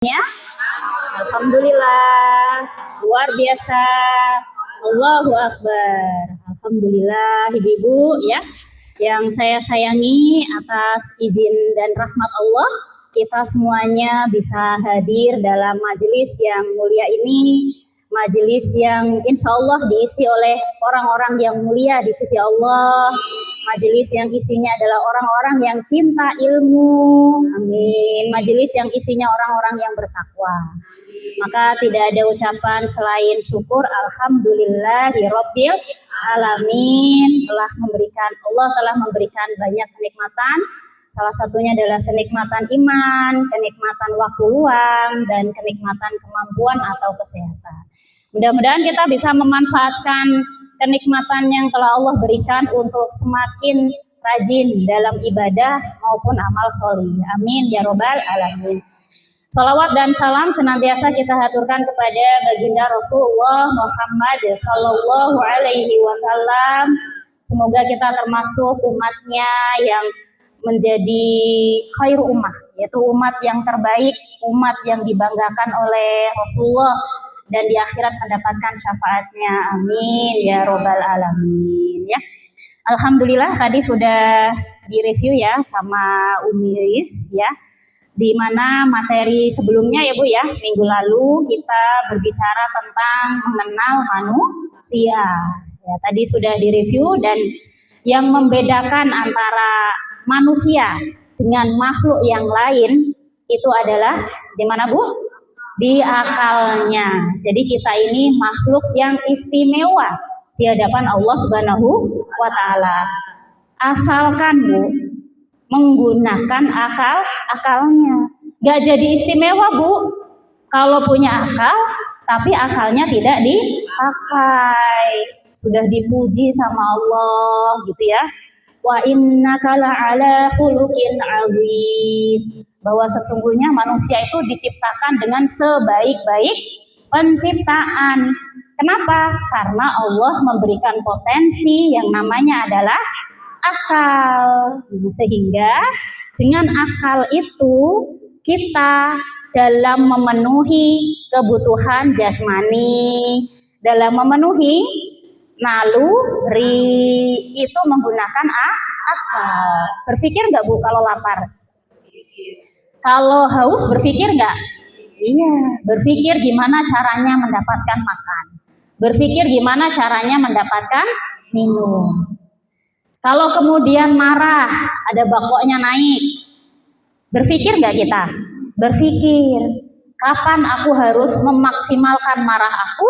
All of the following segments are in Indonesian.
Ya, alhamdulillah, luar biasa. Allahu Akbar. Alhamdulillah, ibu-ibu ya, yang saya sayangi atas izin dan rahmat Allah, kita semuanya bisa hadir dalam majelis yang mulia ini, majelis yang insya Allah diisi oleh orang-orang yang mulia di sisi Allah, majelis yang isinya adalah orang-orang yang cinta ilmu, amin, majelis yang isinya orang-orang yang bertakwa. Maka tidak ada ucapan selain syukur, alhamdulillahirabbil alamin, Allah telah memberikan banyak kenikmatan. Salah satunya adalah kenikmatan iman, kenikmatan waktu luang, dan kenikmatan kemampuan atau kesehatan. Mudah-mudahan kita bisa memanfaatkan kenikmatan yang telah Allah berikan untuk semakin rajin dalam ibadah maupun amal sholih. Amin ya robbal alamin. Salawat dan salam senantiasa kita haturkan kepada baginda Rasulullah Muhammad Sallallahu Alaihi Wasallam. Semoga kita termasuk umatnya yang menjadi khair ummah, yaitu umat yang terbaik, umat yang dibanggakan oleh Rasulullah dan di akhirat mendapatkan syafaatnya. Amin ya robbal alamin. Ya, alhamdulillah tadi sudah direview ya sama Umi Iis ya, di mana materi sebelumnya ya Bu ya, minggu lalu kita berbicara tentang mengenal manusia. Ya, tadi sudah direview, dan yang membedakan antara manusia dengan makhluk yang lain itu adalah di mana Bu? Di akalnya. Jadi kita ini makhluk yang istimewa di hadapan Allah Subhanahu wa taala. Asalkan Bu menggunakan akalnya. Gak jadi istimewa Bu kalau punya akal tapi akalnya tidak dipakai. Sudah dipuji sama Allah gitu ya. Wa innaka la'ala khuluqin 'adzim. Bahwa sesungguhnya manusia itu diciptakan dengan sebaik-baik penciptaan. Kenapa? Karena Allah memberikan potensi yang namanya adalah akal. Sehingga dengan akal itu kita dalam memenuhi kebutuhan jasmani, dalam memenuhi naluri itu menggunakan akal. Berpikir nggak Bu kalau lapar? Kalau haus berpikir nggak? Iya, berpikir gimana caranya mendapatkan makan. Berpikir gimana caranya mendapatkan minum. Kalau kemudian marah, ada bakoknya naik, berpikir nggak kita? Berpikir, kapan aku harus memaksimalkan marah aku,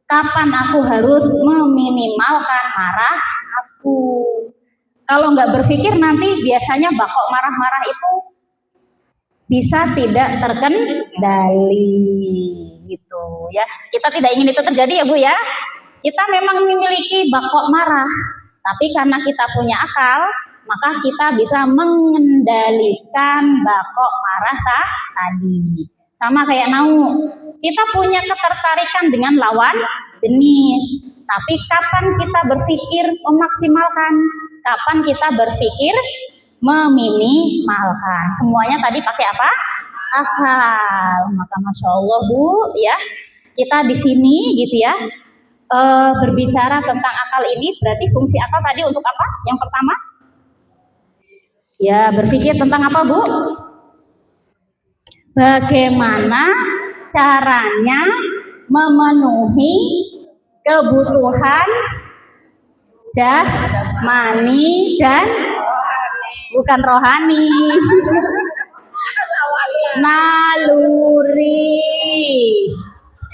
kapan aku harus meminimalkan marah aku. Kalau nggak berpikir nanti biasanya bakok marah-marah itu bisa tidak terkendali gitu ya. Kita tidak ingin itu terjadi ya Bu ya. Kita memang memiliki bakok marah, tapi karena kita punya akal, maka kita bisa mengendalikan bakok marah tadi. Sama kayak kita punya ketertarikan dengan lawan jenis, tapi kapan kita berpikir memaksimalkan, kapan kita berpikir meminimalkan. Semuanya tadi pakai apa? Akal. Maka Masya Allah Bu ya, kita di sini gitu ya, berbicara tentang akal ini, berarti fungsi akal tadi untuk apa? Yang pertama ya, berpikir tentang apa Bu? Bagaimana caranya memenuhi kebutuhan jasmani dan bukan rohani. Naluri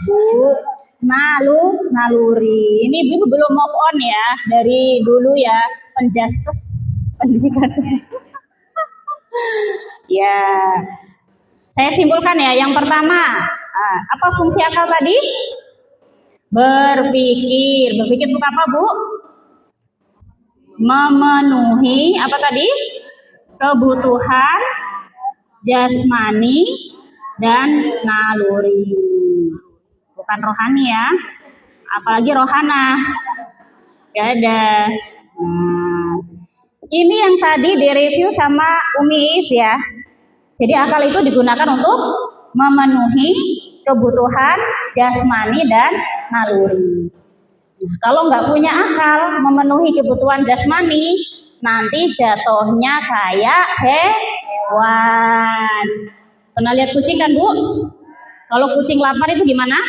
Bu, naluri. Ini Ibu belum move on ya dari dulu ya, penjaskes pendidikan. Ya, saya simpulkan ya. Yang pertama, apa fungsi akal tadi? Berpikir. Berpikir untuk apa Bu? Memenuhi apa tadi? Kebutuhan jasmani dan naluri. Bukan rohani ya. Apalagi rohana. Gak ada. Ini yang tadi direview sama Umi Iis ya. Jadi akal itu digunakan untuk memenuhi kebutuhan jasmani dan naluri. Nah, kalau nggak punya akal memenuhi kebutuhan jasmani, nanti jatuhnya kayak hewan. Pernah lihat kucing kan Bu? Kalau kucing lapar itu gimana?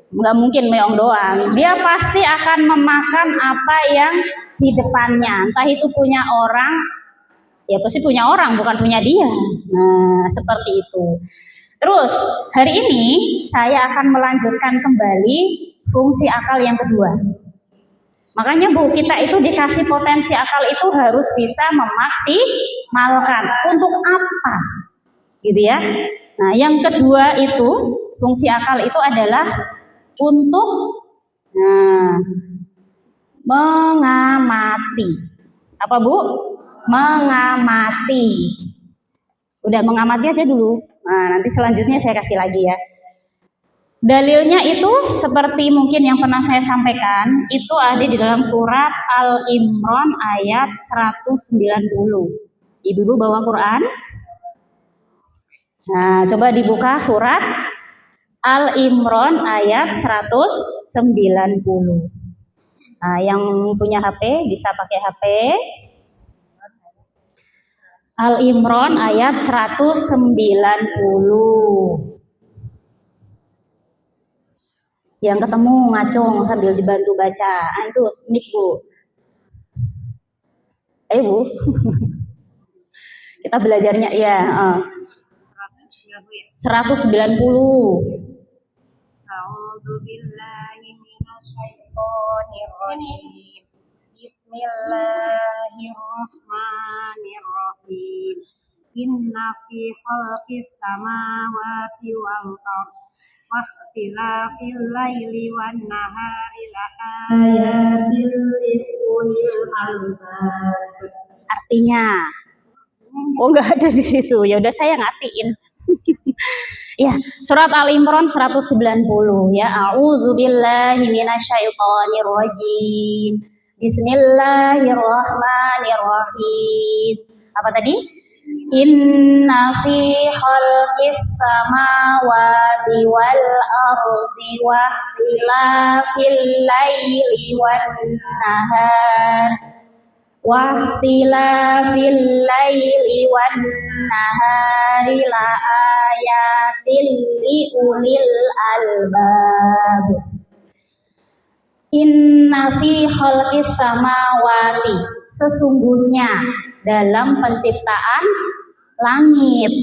Nggak mungkin meong doang. Dia pasti akan memakan apa yang di depannya. Entah itu punya orang, ya pasti punya orang, bukan punya dia. Nah, seperti itu. Terus, hari ini saya akan melanjutkan kembali fungsi akal yang kedua. Makanya Bu, kita itu dikasih potensi akal itu harus bisa memaksimalkan. Untuk apa? Gitu ya. Nah, yang kedua itu, fungsi akal itu adalah untuk mengamati. Apa Bu? Mengamati. Udah mengamati aja dulu. Nah, nanti selanjutnya saya kasih lagi ya. Dalilnya itu seperti mungkin yang pernah saya sampaikan, itu ada di dalam surat Al-Imran ayat 190. Ibu bawa Quran? Nah, coba dibuka surat Al-Imran ayat 190. Nah, yang punya HP bisa pakai HP. Al-Imran ayat 190. Yang ketemu ngacung sambil dibantu baca. Itu mic Bu. Ayo Bu. Kita belajarnya ya. 190. A'udzubillahiminasyaitonirrajim. Bismillahirrahmanirrahim. Inna fi khalqis samawati wal ardi wakhtilafil laili wan nahari laayatil liulil albab. Artinya, enggak ada di situ. Ya udah saya ngartiin. Ya, surat Al-Imran 190 ya. A'udzubillahi minasyaitonirrajim. Bismillahirrahmanirrahim. Apa tadi? Inna fi khalqis samawati wal ardi wa ikhtilafil laili wan nahar wa ikhtilafil laili wan nahari la ayatil liulil albab. Inna fi khalqis samawati, sesungguhnya dalam penciptaan langit,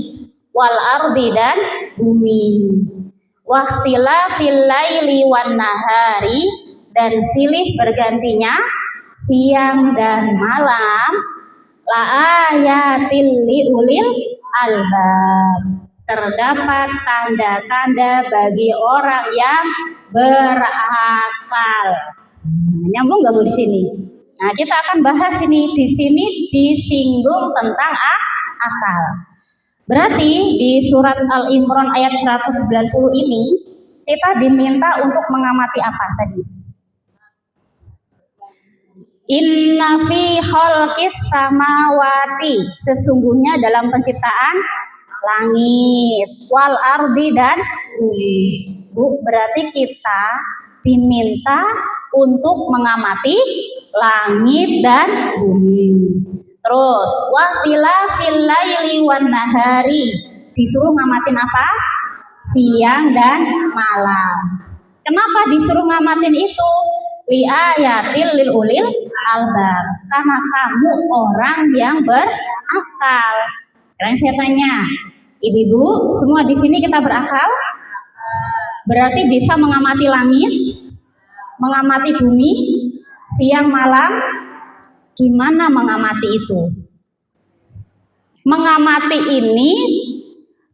wal ardi dan bumi, wahtilafil laili wan nahari, dan silih bergantinya siang dan malam, la ayatil liulil albab, terdapat tanda-tanda bagi orang yang berakal. Nyambung nggak Bu di sini? Nah, kita akan bahas ini. Di sini disinggung tentang akal. Berarti di surat Al-Imran ayat 190 ini kita diminta untuk mengamati apa tadi? Inna fi khalqis samawati, sesungguhnya dalam penciptaan langit, wal ardi dan bumi. Bu, berarti kita diminta untuk mengamati langit dan bumi. Terus, wahtilafil laili wan nahari, disuruh ngamatin apa? Siang dan malam. Kenapa disuruh ngamatin itu? Li ayatil lil ulil albab, karena kamu orang yang berakal. Sekarang saya tanya, ibu-ibu semua di sini kita berakal? Berarti bisa mengamati langit, mengamati bumi, siang malam. Gimana mengamati itu? Mengamati ini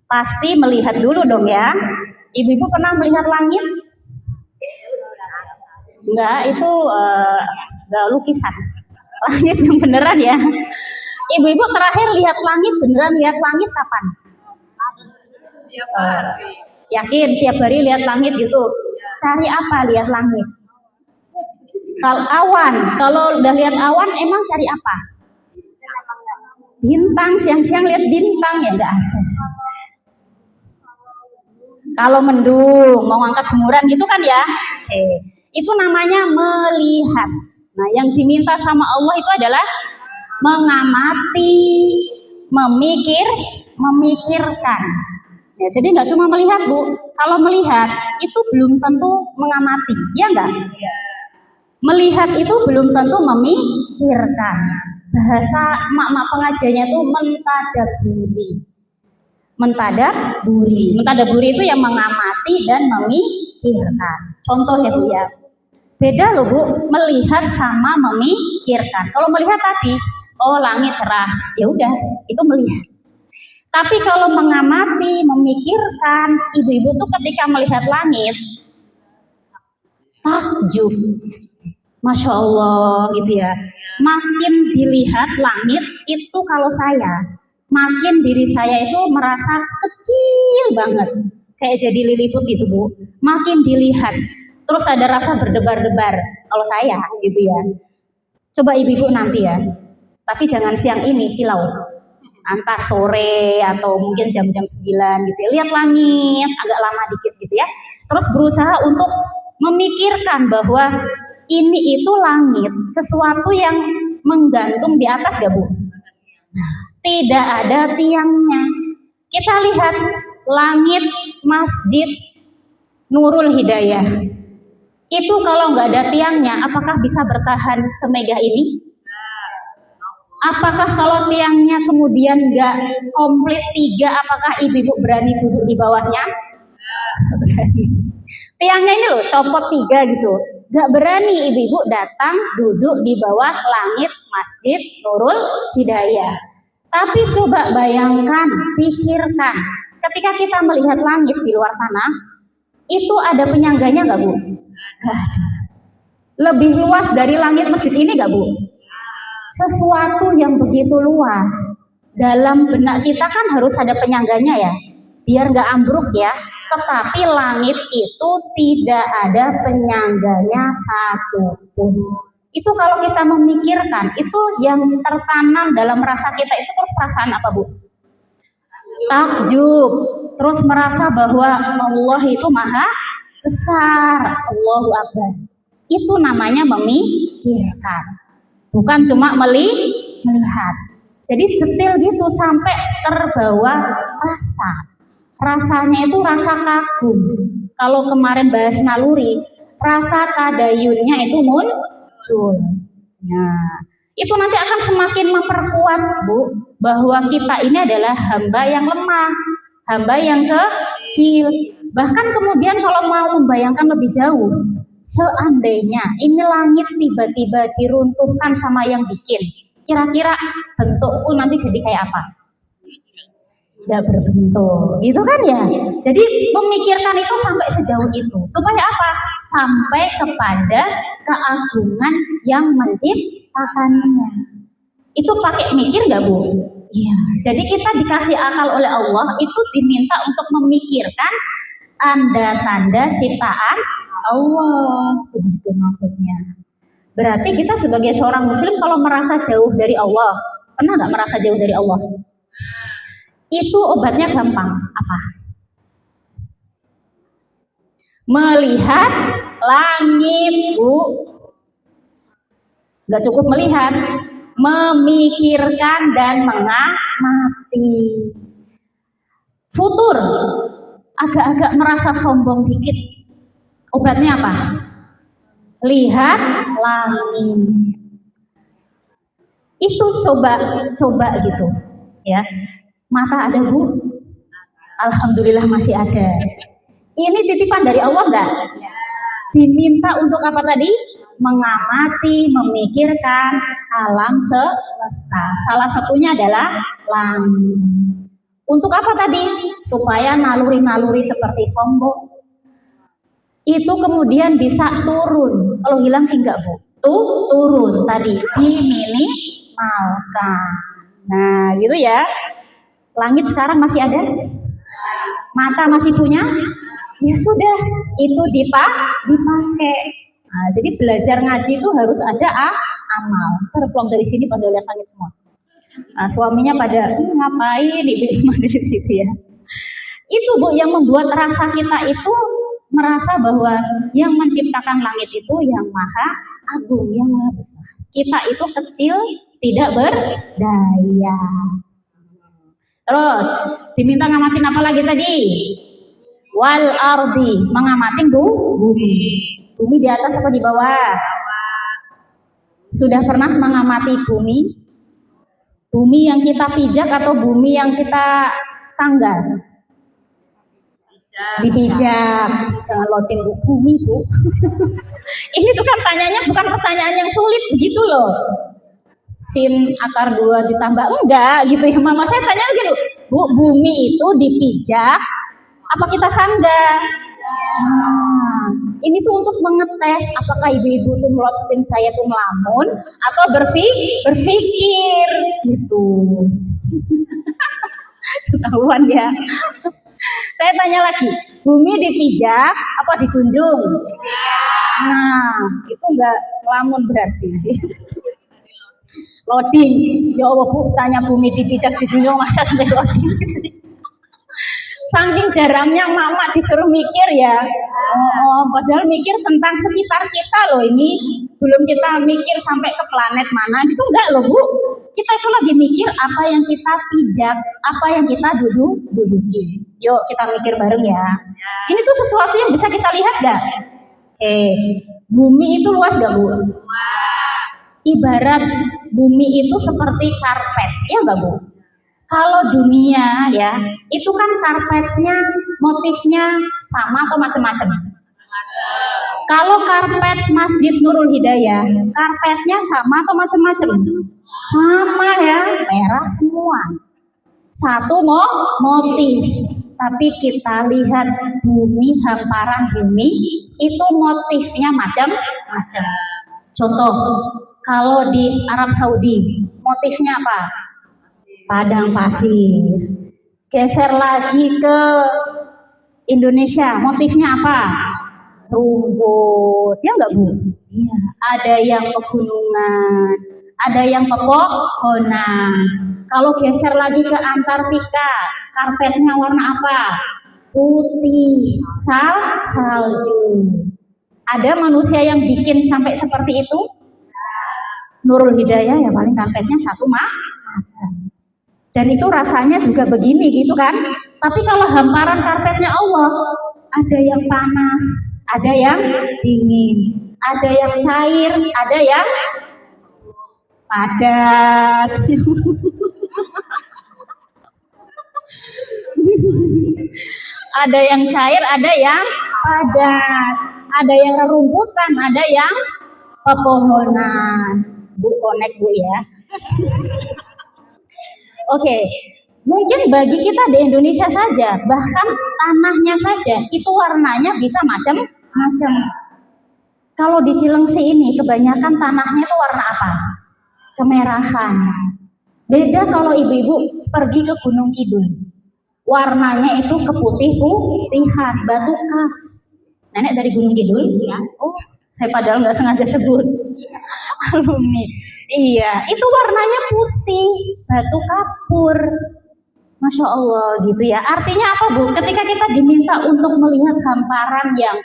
pasti melihat dulu dong ya. Ibu-ibu pernah melihat langit? Enggak, itu lukisan. Langit yang beneran ya. Ibu-ibu terakhir lihat langit, beneran lihat langit kapan? Yakin tiap hari lihat langit gitu? Cari apa lihat langit? Kalau awan, kalau udah lihat awan emang cari apa? Bintang, siang-siang lihat bintang ya enggak ada. Kalau mendung, mau angkat jemuran gitu kan ya. Oke. Itu namanya melihat. Nah, yang diminta sama Allah itu adalah mengamati, memikirkan. Ya, jadi nggak cuma melihat Bu. Kalau melihat itu belum tentu mengamati, ya enggak? Melihat itu belum tentu memikirkan. Bahasa mak-mak pengajiannya itu mentadaburi. Mentadaburi itu yang mengamati dan memikirkan. Contoh ya Bu ya. Beda loh Bu, melihat sama memikirkan. Kalau melihat tadi, oh langit cerah, ya udah, itu melihat. Tapi kalau mengamati, memikirkan, ibu-ibu tuh ketika melihat langit, takjub. Masya Allah gitu ya. Makin dilihat langit itu kalau saya, makin diri saya itu merasa kecil banget. Kayak jadi liliput gitu Bu. Makin dilihat, terus ada rasa berdebar-debar. Kalau saya gitu ya. Coba ibu-ibu nanti ya. Tapi jangan siang ini silau. Antar sore atau mungkin jam-jam 9 gitu ya. Lihat langit agak lama dikit gitu ya. Terus berusaha untuk memikirkan bahwa ini itu langit, sesuatu yang menggantung di atas gak Bu? Tidak ada tiangnya. Kita lihat langit Masjid Nurul Hidayah. Itu kalau nggak ada tiangnya, apakah bisa bertahan semegah ini? Apakah kalau tiangnya kemudian nggak komplit 3, apakah ibu-ibu berani duduk di bawahnya? Berani. Tiangnya ini loh, copot 3 gitu. Gak berani ibu-ibu datang duduk di bawah langit Masjid Nurul Hidayah. Tapi coba bayangkan, pikirkan, ketika kita melihat langit di luar sana, itu ada penyangganya gak Bu? Gak ada. Lebih luas dari langit masjid ini gak Bu? Sesuatu yang begitu luas, dalam benak kita kan harus ada penyangganya ya, biar gak ambruk ya. Tetapi langit itu tidak ada penyangganya satupun. Itu kalau kita memikirkan, itu yang tertanam dalam rasa kita itu terus perasaan apa Bu? Takjub. Terus merasa bahwa Allah itu maha besar. Allahu Akbar. Itu namanya memikirkan. Bukan cuma melihat. Jadi detail gitu sampai terbawa rasa. Rasanya itu rasa kagum. Kalau kemarin bahas naluri, rasa tadayunnya itu muncul. Nah, itu nanti akan semakin memperkuat Bu, bahwa kita ini adalah hamba yang lemah, hamba yang kecil. Bahkan kemudian kalau mau membayangkan lebih jauh, seandainya ini langit tiba-tiba diruntuhkan sama yang bikin, kira-kira bentukku nanti jadi kayak apa? Tidak berbentuk, gitu kan ya. Jadi memikirkan itu sampai sejauh itu, supaya apa? Sampai kepada keagungan yang menciptakannya. Itu pakai mikir nggak Bu? Iya. Jadi kita dikasih akal oleh Allah itu diminta untuk memikirkan tanda-tanda ciptaan Allah, begitu maksudnya. Berarti kita sebagai seorang Muslim kalau merasa jauh dari Allah, pernah nggak merasa jauh dari Allah? Itu obatnya gampang. Apa? Melihat langit Bu. Gak cukup melihat, memikirkan dan mengamati. Futur, agak-agak merasa sombong dikit. Obatnya apa? Lihat langit. Itu coba gitu ya. Mata ada Bu? Alhamdulillah masih ada. Ini titipan dari Allah enggak? Diminta untuk apa tadi? Mengamati, memikirkan alam semesta. Salah satunya adalah langit. Untuk apa tadi? Supaya naluri-naluri seperti sombong itu kemudian bisa turun. Kalau hilang sih enggak Bu? Turun tadi, diminimalkan. Nah gitu ya. Langit sekarang masih ada? Mata masih punya? Ya sudah, itu dipakai. Nah, jadi belajar ngaji itu harus ada amal. Terpulang dari sini pada lihat langit semua. Nah, suaminya pada ngapain ibu dari situ ya. Itu Bu yang membuat rasa kita itu merasa bahwa yang menciptakan langit itu yang maha agung, yang maha besar. Kita itu kecil, tidak berdaya. Terus diminta ngamatin apa lagi tadi? Wal ardi, mengamati bumi. Bumi di atas apa di bawah? Sudah pernah mengamati bumi? Bumi yang kita pijak atau bumi yang kita sanggah? Dipijak. Jangan loading bumi Bu. Ini tuh kan tanyanya bukan pertanyaan yang sulit begitu loh. Sin akar 2 ditambah enggak gitu ya. Mama saya tanya gitu, Bu, bumi itu dipijak apa kita sanggah? Nah, ini tuh untuk mengetes apakah ibu-ibu tuh melototin saya tuh melamun atau berpikir gitu. Ketahuan ya. Saya tanya lagi, bumi dipijak apa dijunjung? Nah, itu enggak melamun berarti sih. Loading, ya Allah Bu, tanya bumi dipijak dijunjung masa sampai loading. Saking jarangnya mama disuruh mikir ya. Padahal mikir tentang sekitar kita loh ini. Belum kita mikir sampai ke planet mana, itu enggak loh Bu. Kita itu lagi mikir apa yang kita pijak, apa yang kita duduki. Yuk kita mikir bareng ya. Ini tuh sesuatu yang bisa kita lihat gak? Bumi itu luas gak Bu? Ibarat bumi itu seperti karpet, ya enggak Bu? Kalau dunia ya, itu kan karpetnya motifnya sama atau macam-macam. Kalau karpet Masjid Nurul Hidayah, karpetnya sama atau macam-macam? Sama ya, merah semua. Satu motif. Tapi kita lihat bumi, hamparan bumi, itu motifnya macam-macam. Contoh, kalau di Arab Saudi, motifnya apa? Padang pasir. Geser lagi ke Indonesia, motifnya apa? Rumput, ya enggak Bu? Iya. Ada yang pegunungan, ada yang pepohonan. Kalau geser lagi ke Antartika, karpetnya warna apa? Putih, salju. Ada manusia yang bikin sampai seperti itu? Nurul Hidayah ya paling karpetnya satu macam. Dan itu rasanya juga begini gitu kan. Tapi kalau hamparan karpetnya Allah, ada yang panas, ada yang dingin, ada yang cair, ada yang padat. Ada yang cair, ada yang padat, ada yang rerumputan, ada yang pepohonan. Bu connect Bu ya. Oke, mungkin bagi kita di Indonesia saja, bahkan tanahnya saja, itu warnanya bisa macam-macam. Kalau di Cilengsi ini, kebanyakan tanahnya itu warna apa? Kemerahan. Beda kalau ibu-ibu pergi ke Gunung Kidul. Warnanya itu keputih-putihan, batu kars. Nenek dari Gunung Kidul? Ya. Oh, saya padahal nggak sengaja sebut. Alumni. Iya, itu warnanya putih, batu kapur. Masya Allah gitu ya. Artinya apa Bu? Ketika kita diminta untuk melihat hamparan yang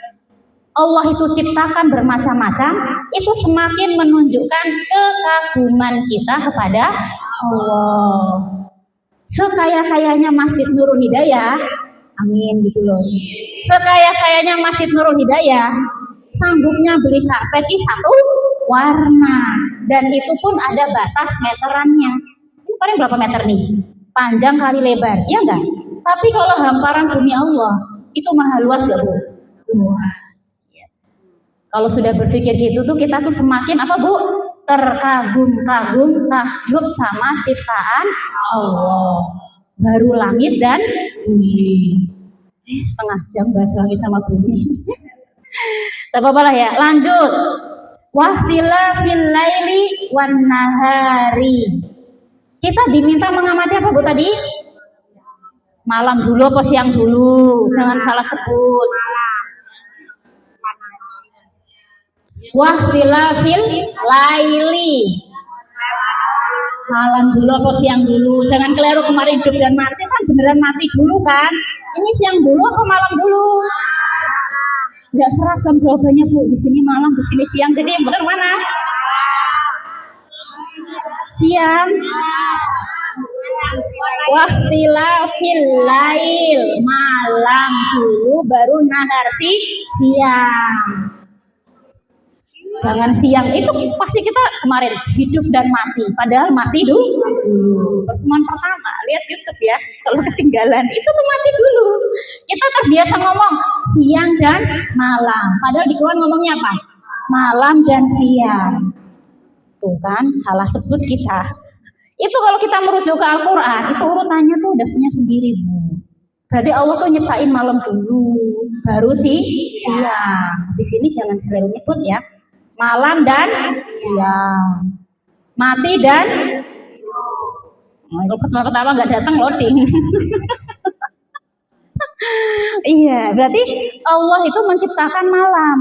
Allah itu ciptakan bermacam-macam, itu semakin menunjukkan kekaguman kita kepada Allah. Sekaya-kayanya Masjid Nurul Hidayah, amin gitu loh. Sekaya-kayanya Masjid Nurul Hidayah, sanggupnya beli karpet di satu warna, dan itu pun ada batas meterannya. Ini paling berapa meter nih? Panjang kali lebar, ya enggak? Tapi kalau hamparan bumi Allah itu maha luas ya Bu? Luas. Kalau sudah berpikir gitu tuh kita tuh semakin apa Bu? Terkagum-kagum, takjub sama ciptaan Allah. Baru langit dan bumi. Setengah jam bahas langit sama bumi. Tak apa-apa lah ya. Lanjut. Wahtilafil laili wan nahari. Kita diminta mengamati apa Bu tadi? Malam dulu apa siang dulu? Jangan salah sebut. Wahtilafil laili. Malam dulu apa siang dulu? Jangan keliru kemarin hidup dan mati kan beneran mati dulu kan? Ini siang dulu apa malam dulu? Nggak seragam jawabannya Bu. Di sini malam, di sini siang. Jadi yang benar mana? Siang. Wahtilafil lail, malam dulu baru nahar siang. Jangan siang, itu pasti kita kemarin hidup dan mati, padahal mati dulu. Pertemuan pertama, lihat YouTube ya, kalau ketinggalan itu tuh mati dulu. Kita terbiasa ngomong siang dan malam, padahal di Quran ngomongnya apa? Malam dan siang. Tuh kan, salah sebut kita. Itu kalau kita merujuk ke Al-Quran, itu urutannya tuh udah punya sendiri, Bu. Berarti Allah tuh nyiptain malam dulu, baru siang. Di sini jangan selalu nyebut ya. Malam dan siang, mati dan kalau pertama nggak datang loading. Iya, berarti Allah itu menciptakan malam.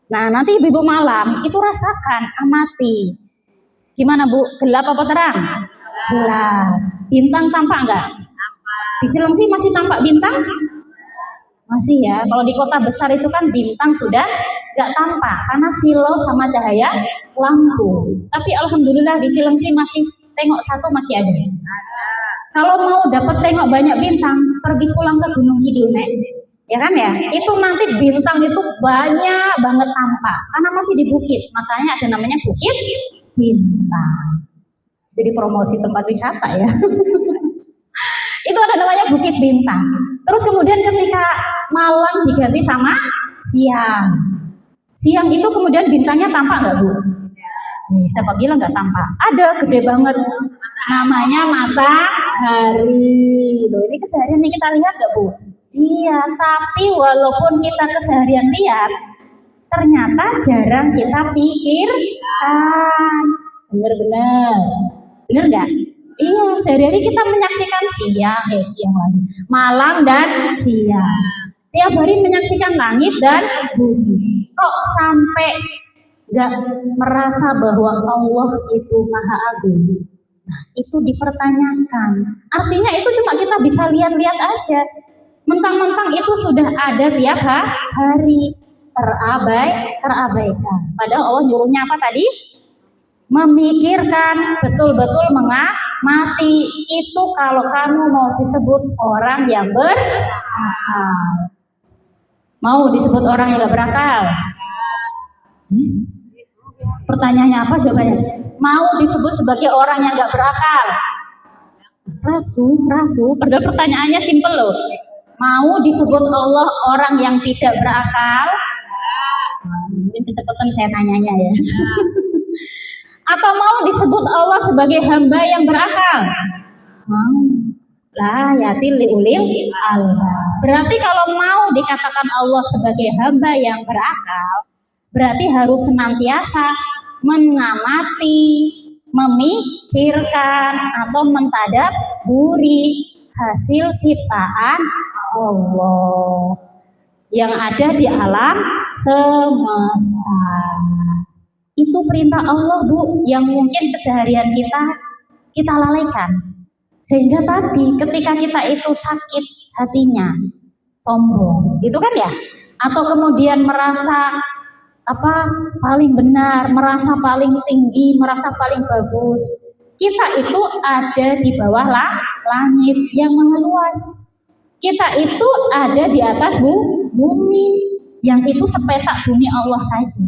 Nah, nanti ibu-ibu malam itu rasakan, amati. Gimana Bu? Gelap apa terang? Gelap. Bintang tampak nggak? Di Cilengsi masih tampak bintang? Masih ya. Kalau di kota besar itu kan bintang sudah nggak tampak karena silau sama cahaya lampu. Tapi alhamdulillah di Cilengsi masih tengok satu masih ada. Kalau mau dapat tengok banyak bintang, pergi pulang ke Gunung Kidul, Nek. Ya kan ya? Itu nanti bintang itu banyak banget tampak karena masih di bukit. Makanya ada namanya Bukit Bintang. Jadi promosi tempat wisata ya. Itu ada namanya Bukit Bintang. Terus kemudian ketika malam diganti sama siang. Siang itu kemudian bintangnya tampak nggak Bu? Siapa bilang nggak tampak? Ada, gede banget. Namanya matahari. Loh, ini keseharian nih kita lihat nggak Bu? Iya, tapi walaupun kita keseharian lihat, ternyata jarang kita pikirkan. Bener-bener. Bener nggak? Iya, sehari-hari kita menyaksikan siang lagi, malam dan siang. Tiap hari menyaksikan langit dan bumi. Kok sampai nggak merasa bahwa Allah itu Maha Agung? Nah, itu dipertanyakan. Artinya itu cuma kita bisa lihat-lihat aja. Mentang-mentang itu sudah ada tiap hari, terabaikan. Padahal Allah nyuruhnya apa tadi? Memikirkan, betul-betul mengamati. Itu kalau kamu mau disebut orang yang berakal. Mau disebut orang yang gak berakal? Pertanyaannya apa jawabannya? Mau disebut sebagai orang yang gak berakal? Ragu. Padahal pertanyaannya simpel loh. Mau disebut Allah orang yang tidak berakal? Mungkin kecepatan saya tanyanya ya. Atau mau disebut Allah sebagai hamba yang berakal? Mau. Lah yatil liulil albab. Berarti kalau mau dikatakan Allah sebagai hamba yang berakal, berarti harus senantiasa mengamati, memikirkan atau mentadabburi hasil ciptaan Allah yang ada di alam semesta. Itu perintah Allah Bu, yang mungkin keseharian kita lalaikan. Sehingga tadi ketika kita itu sakit hatinya, sombong, gitu kan ya? Atau kemudian merasa paling benar, merasa paling tinggi, merasa paling bagus. Kita itu ada di bawah langit yang maha luas. Kita itu ada di atas bumi, yang itu sepetak bumi Allah saja.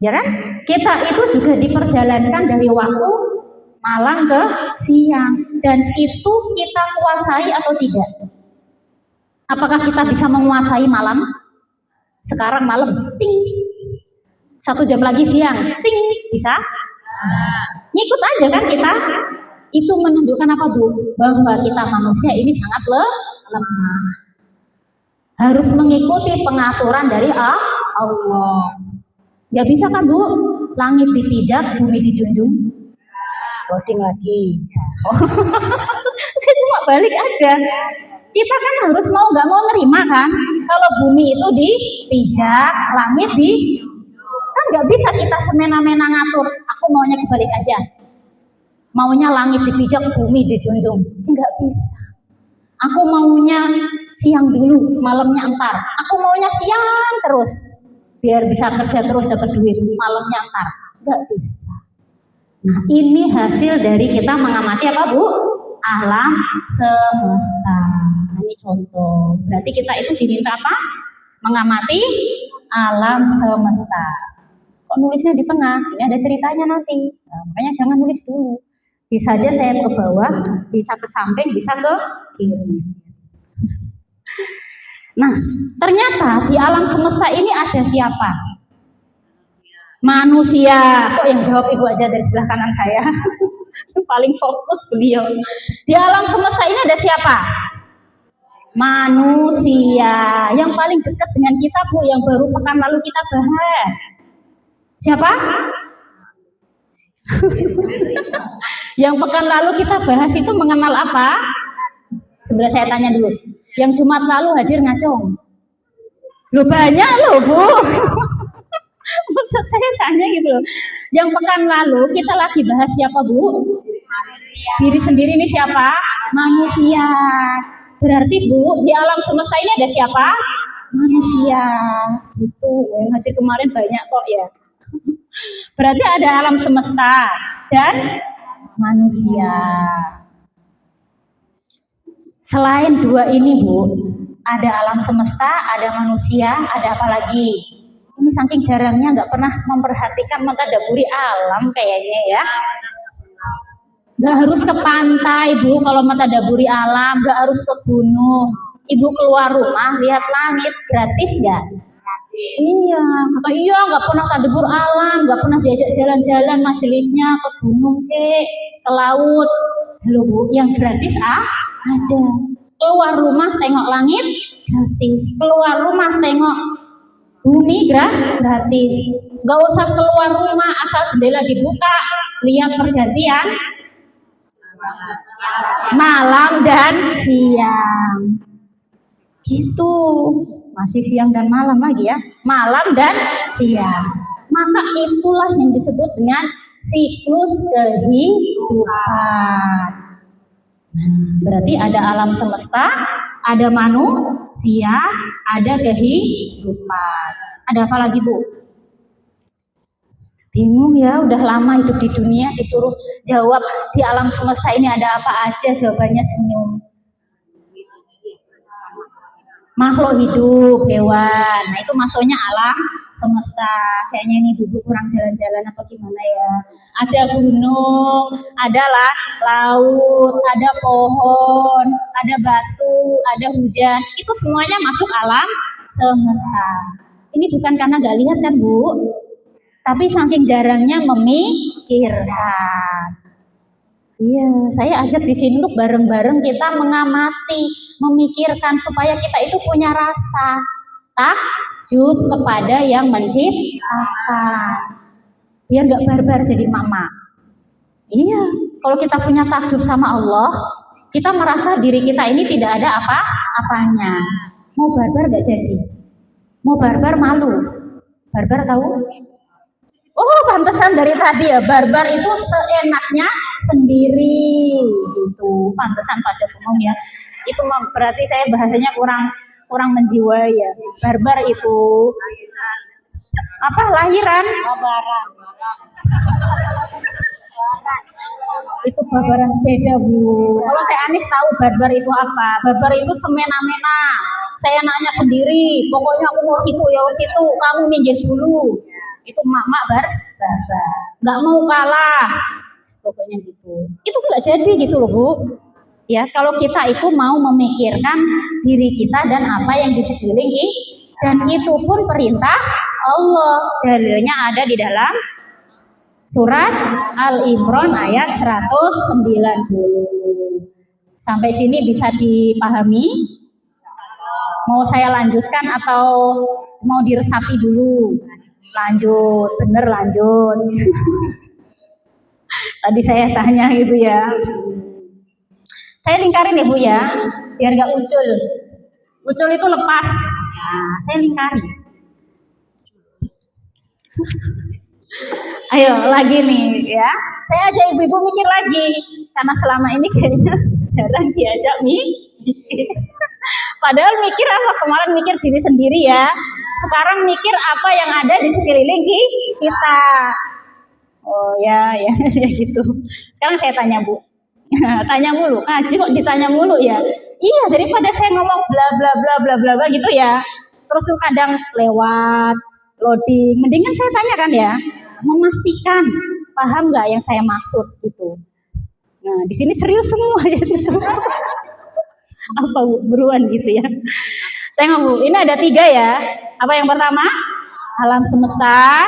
Ya kan? Kita itu juga diperjalankan dari waktu malam ke siang, dan itu kita kuasai atau tidak? Apakah kita bisa menguasai malam? Sekarang malam, ting. 1 jam lagi siang, ting. Bisa? Ngikut aja kan kita? Itu menunjukkan apa Bu? Bahwa kita manusia ini sangat lemah. Harus mengikuti pengaturan dari Allah. Gak bisa kan Bu? Langit dipijak, bumi dijunjung. Loading lagi. Saya cuma balik aja. Kita kan harus mau nggak mau nerima kan? Kalau bumi itu dipijak, langit kan nggak bisa kita semena-mena ngatur. Aku maunya kebalik aja. Maunya langit dipijak, bumi dijunjung. Nggak bisa. Aku maunya siang dulu, malamnya entar. Aku maunya siang terus, biar bisa kerja terus dapat duit. Malamnya entar, nggak bisa. Nah, ini hasil dari kita mengamati apa Bu? Alam semesta. Nah, ini contoh. Berarti kita itu diminta apa? Mengamati alam semesta. Kok nulisnya di tengah? Ini ada ceritanya nanti. Nah, makanya jangan nulis dulu. Bisa aja saya ke bawah, bisa ke samping, bisa ke kiri. Nah, ternyata di alam semesta ini ada siapa? Manusia. Kok yang jawab ibu aja dari sebelah kanan saya? Paling fokus beliau. Di alam semesta ini ada siapa? Manusia. Yang paling dekat dengan kita Bu, yang baru pekan lalu kita bahas. Siapa? Yang pekan lalu kita bahas itu mengenal apa? Sebelah saya tanya dulu. Yang Jumat lalu hadir ngacung. Loh banyak loh Bu. Maksud saya tanya gitu loh. Yang pekan lalu kita lagi bahas siapa Bu? Diri sendiri ini siapa? Manusia. Berarti Bu, di alam semesta ini ada siapa? Manusia. Gitu. Yang hadir kemarin banyak kok ya. Berarti ada alam semesta dan manusia. Selain dua ini Bu, ada alam semesta, ada manusia, ada apa lagi? Ini saking jarangnya nggak pernah memperhatikan mentadaburi alam kayaknya ya. Nggak harus ke pantai Bu kalau mentadaburi alam, nggak harus ke gunung. Ibu keluar rumah lihat langit gratis nggak? Iya, kata iya nggak pernah tadabur alam, nggak pernah diajak jalan-jalan majelisnya ke gunung ke laut. Loh Bu, yang gratis ada. Keluar rumah tengok langit gratis, keluar rumah tengok bumi gratis. Nggak usah keluar rumah asal jendela dibuka, lihat pergantian malam dan siang. Gitu. Masih siang dan malam lagi ya, malam dan siang. Maka itulah yang disebut dengan siklus kehidupan. Berarti ada alam semesta, ada manusia, ada kehidupan. Ada apa lagi Bu? Bingung ya, udah lama hidup di dunia disuruh jawab di alam semesta ini ada apa aja, jawabannya senyum. Makhluk hidup, hewan. Nah itu masuknya alam semesta. Kayaknya ini dulu kurang jalan-jalan apa gimana ya. Ada gunung, ada laut, ada pohon, ada batu, ada hujan. Itu semuanya masuk alam semesta. Ini bukan karena gak lihat kan Bu, tapi saking jarangnya memikirkan. Iya, saya ajak di sini untuk bareng-bareng kita mengamati, memikirkan supaya kita itu punya rasa takjub kepada yang menciptakan. Biar nggak barbar jadi mama. Iya, kalau kita punya takjub sama Allah, kita merasa diri kita ini tidak ada apa-apanya. Mau barbar nggak jadi. Mau barbar malu. Barbar tahu? Oh, pantesan dari tadi ya, barbar itu seenaknya sendiri gitu. Pantesan pada umum ya. Itu berarti saya bahasanya kurang menjiwai ya. Barbar itu apa? Lahiran? Itu barbaran beda Bu. Kalau Teh Anis tahu barbar itu apa? Barbar itu semena-mena. Saya nanya sendiri. Pokoknya aku mau situ ya situ. Kamu minggir dulu. Itu mak barbar. Nggak mau kalah. Pokoknya gitu. Itu nggak jadi gitu loh Bu. Ya kalau kita itu mau memikirkan diri kita dan apa yang di sekeliling dan itu pun perintah Allah. Dalilnya ada di dalam surat Al-Imran ayat 190. Sampai sini bisa dipahami? Mau saya lanjutkan atau mau diresapi dulu? Lanjut, bener lanjut. Tadi saya tanya gitu ya. Saya lingkarin ya Bu ya, biar gak ucul. Ucul itu lepas. Nah, saya lingkarin. Ayo lagi nih ya. Saya ajak ibu-ibu mikir lagi. Karena selama ini kayaknya jarang diajak Padahal mikir apa? Kemarin mikir diri sendiri ya. Sekarang mikir apa yang ada di sekeliling kita. Oh ya, ya, ya gitu. Sekarang saya tanya Bu. Tanya mulu, ngaji kok ditanya mulu ya. Iya, daripada saya ngomong bla bla bla bla bla bla gitu ya. Terus kadang lewat loading, mendingan saya tanyakan ya, memastikan paham nggak yang saya maksud gitu. Nah, di sini serius semua ya situ. Apa Bu, buruan gitu ya. Tengok Bu, ini ada 3 ya. Apa yang pertama? Alam semesta,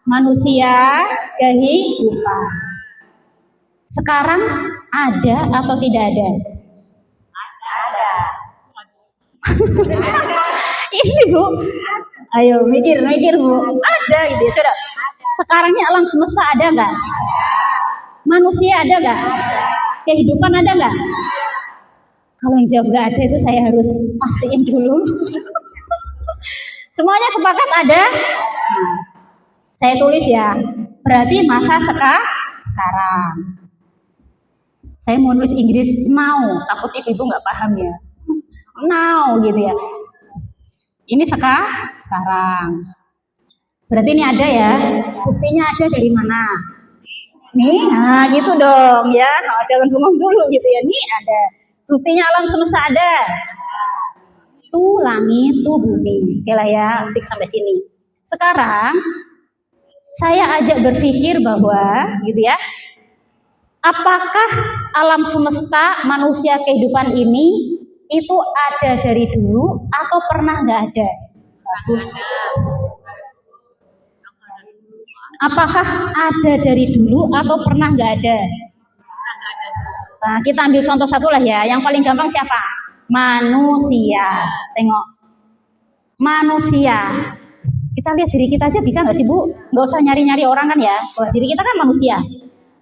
manusia, kehidupan. Sekarang ada atau tidak ada? Ada. Ini Bu, ayo mikir Bu. Ada gitu ya. Coba. Sekarang ini alam semesta ada nggak? Manusia ada nggak? Kehidupan ada nggak? Kalau yang jawab nggak ada itu saya harus pastiin dulu. Semuanya sepakat ada? Nah, saya tulis ya. Berarti masa sekarang. Saya mau nulis Inggris now, takut ibu nggak paham ya. Now gitu ya. Ini sekarang. Berarti ini ada ya. Buktinya ada dari mana? Nih, nah gitu dong ya. Oh, jangan bengong dulu gitu ya. Nih ada. Buktinya alam semesta ada. Tuh langit, tuh bumi. Oke lah ya, musik sampai sini. Sekarang saya ajak berpikir bahwa gitu ya. Apakah alam semesta, manusia, kehidupan ini itu ada dari dulu atau pernah nggak ada? Apakah ada dari dulu atau pernah nggak ada? Nah, kita ambil contoh satu lah ya. Yang paling gampang siapa? Manusia. Tengok. Manusia. Kita lihat diri kita aja bisa nggak sih Bu? Nggak usah nyari-nyari orang kan ya. Bahwa diri kita kan manusia.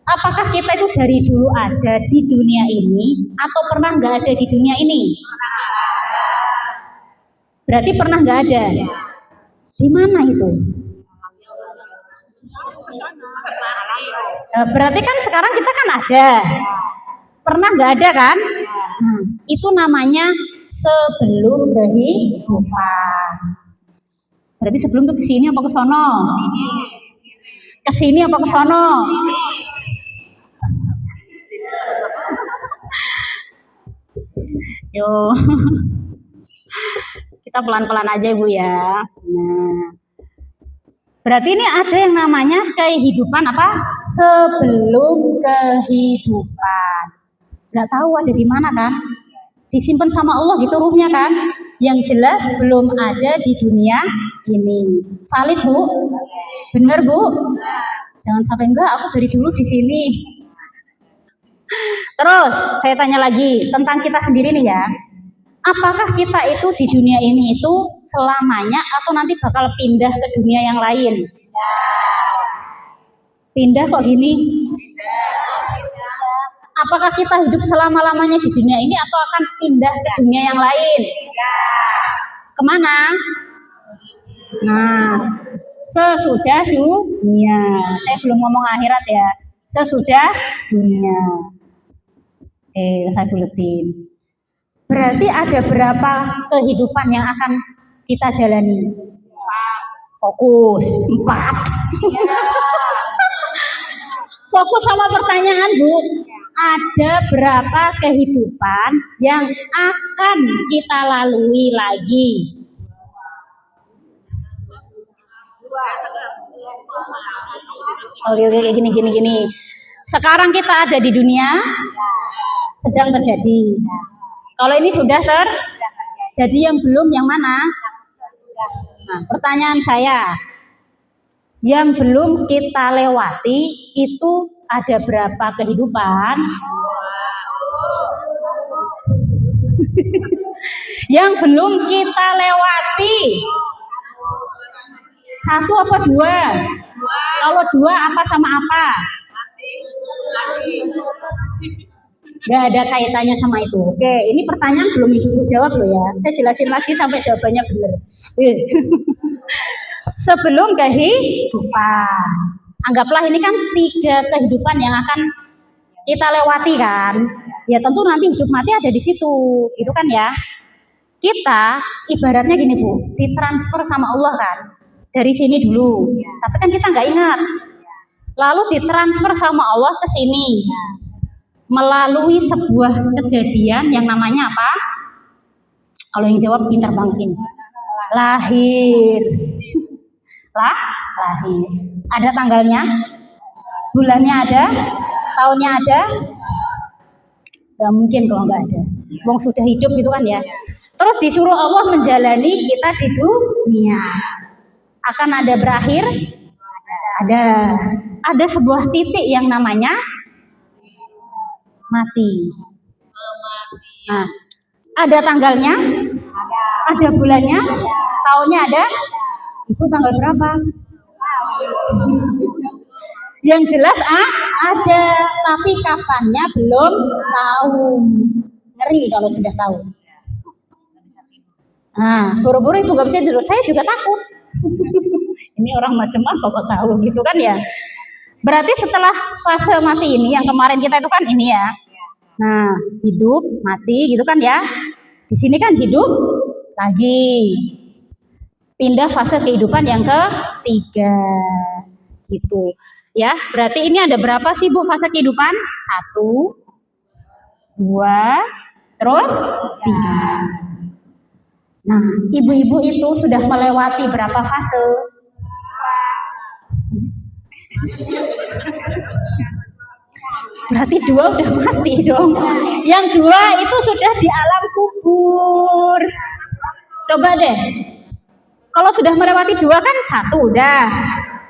Apakah kita itu dari dulu ada di dunia ini atau pernah nggak ada di dunia ini? Berarti pernah nggak ada. Di mana itu? Berarti kan sekarang kita kan ada. Pernah nggak ada kan? Itu namanya sebelum kehidupan. Berarti sebelum tuh kesini apa ke sono? Kesini apa ke sono? Yo, kita pelan-pelan aja Bu ya. Nah, berarti ini ada yang namanya kehidupan apa? Sebelum kehidupan. Gak tahu ada di mana kan? Disimpan sama Allah gitu ruhnya kan? Yang jelas belum ada di dunia ini. Valid Bu? Bener Bu? Jangan sampai enggak, aku dari dulu di sini. Terus saya tanya lagi tentang kita sendiri nih ya. Apakah kita itu di dunia ini itu selamanya atau nanti bakal pindah ke dunia yang lain? Pindah kok gini? Apakah kita hidup selama-lamanya di dunia ini atau akan pindah ke dunia yang lain? Kemana? Nah, sesudah dunia. Saya belum ngomong akhirat ya. Sesudah dunia. Saya buletin. Berarti ada berapa kehidupan yang akan kita jalani? Fokus 4. Fokus sama pertanyaan Bu. Ada berapa kehidupan yang akan kita lalui lagi? Oke, gini. Sekarang kita ada di dunia, sedang terjadi. Kalau ini sudah terjadi, yang belum yang mana? Nah, pertanyaan saya, yang belum kita lewati itu ada berapa kehidupan? Yang belum kita lewati 1 apa 2? Kalau 2 apa sama apa? Gak ada kaitannya sama itu. Oke, ini pertanyaan belum ibu jawab loh ya. Saya jelasin lagi sampai jawabannya benar. Sebelum kehidupan. Anggaplah ini kan 3 kehidupan yang akan kita lewati kan. Ya tentu nanti hidup mati ada di situ, gitu kan ya. Kita ibaratnya gini Bu, ditransfer sama Allah kan. Dari sini dulu. Tapi kan kita nggak ingat. Lalu ditransfer sama Allah ke sini. Melalui sebuah kejadian yang namanya apa? Kalau yang jawab pintar banget ini. Lahir. Lahir. Ada tanggalnya? Bulannya ada? Tahunnya ada? Gak mungkin kalau nggak ada. Wong sudah hidup gitu kan ya. Terus disuruh Allah menjalani kita di dunia. Akan ada berakhir? Ada. Ada sebuah titik yang namanya mati. Nah, ada tanggalnya? Ada bulannya? Tahunnya ada? Itu tanggal berapa? Yang jelas ada, tapi kapannya belum tahu. Ngeri kalau sudah tahu. Nah, buru-buru ibu gak bisa tidur. Saya juga takut. Ini orang macam apa kok tahu gitu kan ya. Berarti setelah fase mati ini, yang kemarin kita itu kan ini ya. Nah, hidup, mati gitu kan ya. Di sini kan hidup lagi. Pindah fase kehidupan yang ketiga. Gitu. Ya, berarti ini ada berapa sih Bu fase kehidupan? 1, 2, terus 3. Nah, ibu-ibu itu sudah melewati berapa fase? Berarti 2 udah mati dong. Yang 2 itu sudah di alam kubur. Coba deh. Kalau sudah melewati 2 kan 1 udah.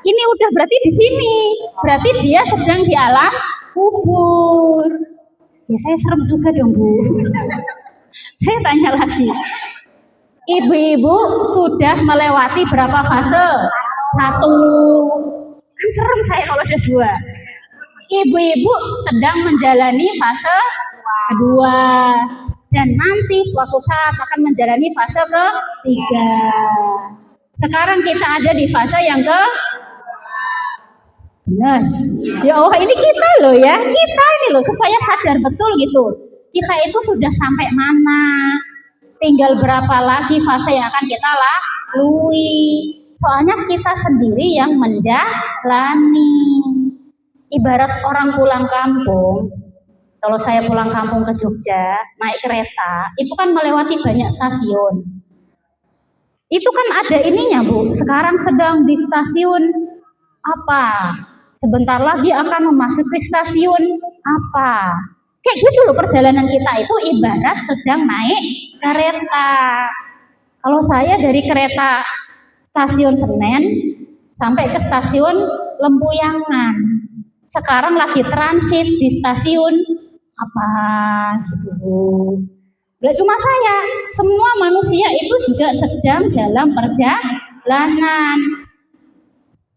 Ini udah berarti di sini. Berarti dia sedang di alam kubur. Ya saya serem juga dong Bu. Saya tanya lagi. Ibu-ibu sudah melewati berapa fase? 1. Kan serem saya kalau ada 2. Ibu-ibu sedang menjalani fase kedua. Dan nanti suatu saat akan menjalani fase ketiga. Sekarang kita ada di fase yang ke Nah, ya Allah ini kita loh ya, kita ini loh supaya sadar betul gitu. Kita itu sudah sampai mana, tinggal berapa lagi fase yang akan kita lalui. Soalnya kita sendiri yang menjalani. Ibarat orang pulang kampung, kalau saya pulang kampung ke Jogja, naik kereta, itu kan melewati banyak stasiun. Itu kan ada ininya Bu, sekarang sedang di stasiun apa? Sebentar lagi akan memasuki stasiun apa? Kayak gitu loh perjalanan kita itu ibarat sedang naik kereta. Kalau saya dari kereta stasiun Senen sampai ke stasiun Lempuyangan. Sekarang lagi transit di stasiun apa gitu. Gak cuma saya, semua manusia itu juga sedang dalam perjalanan.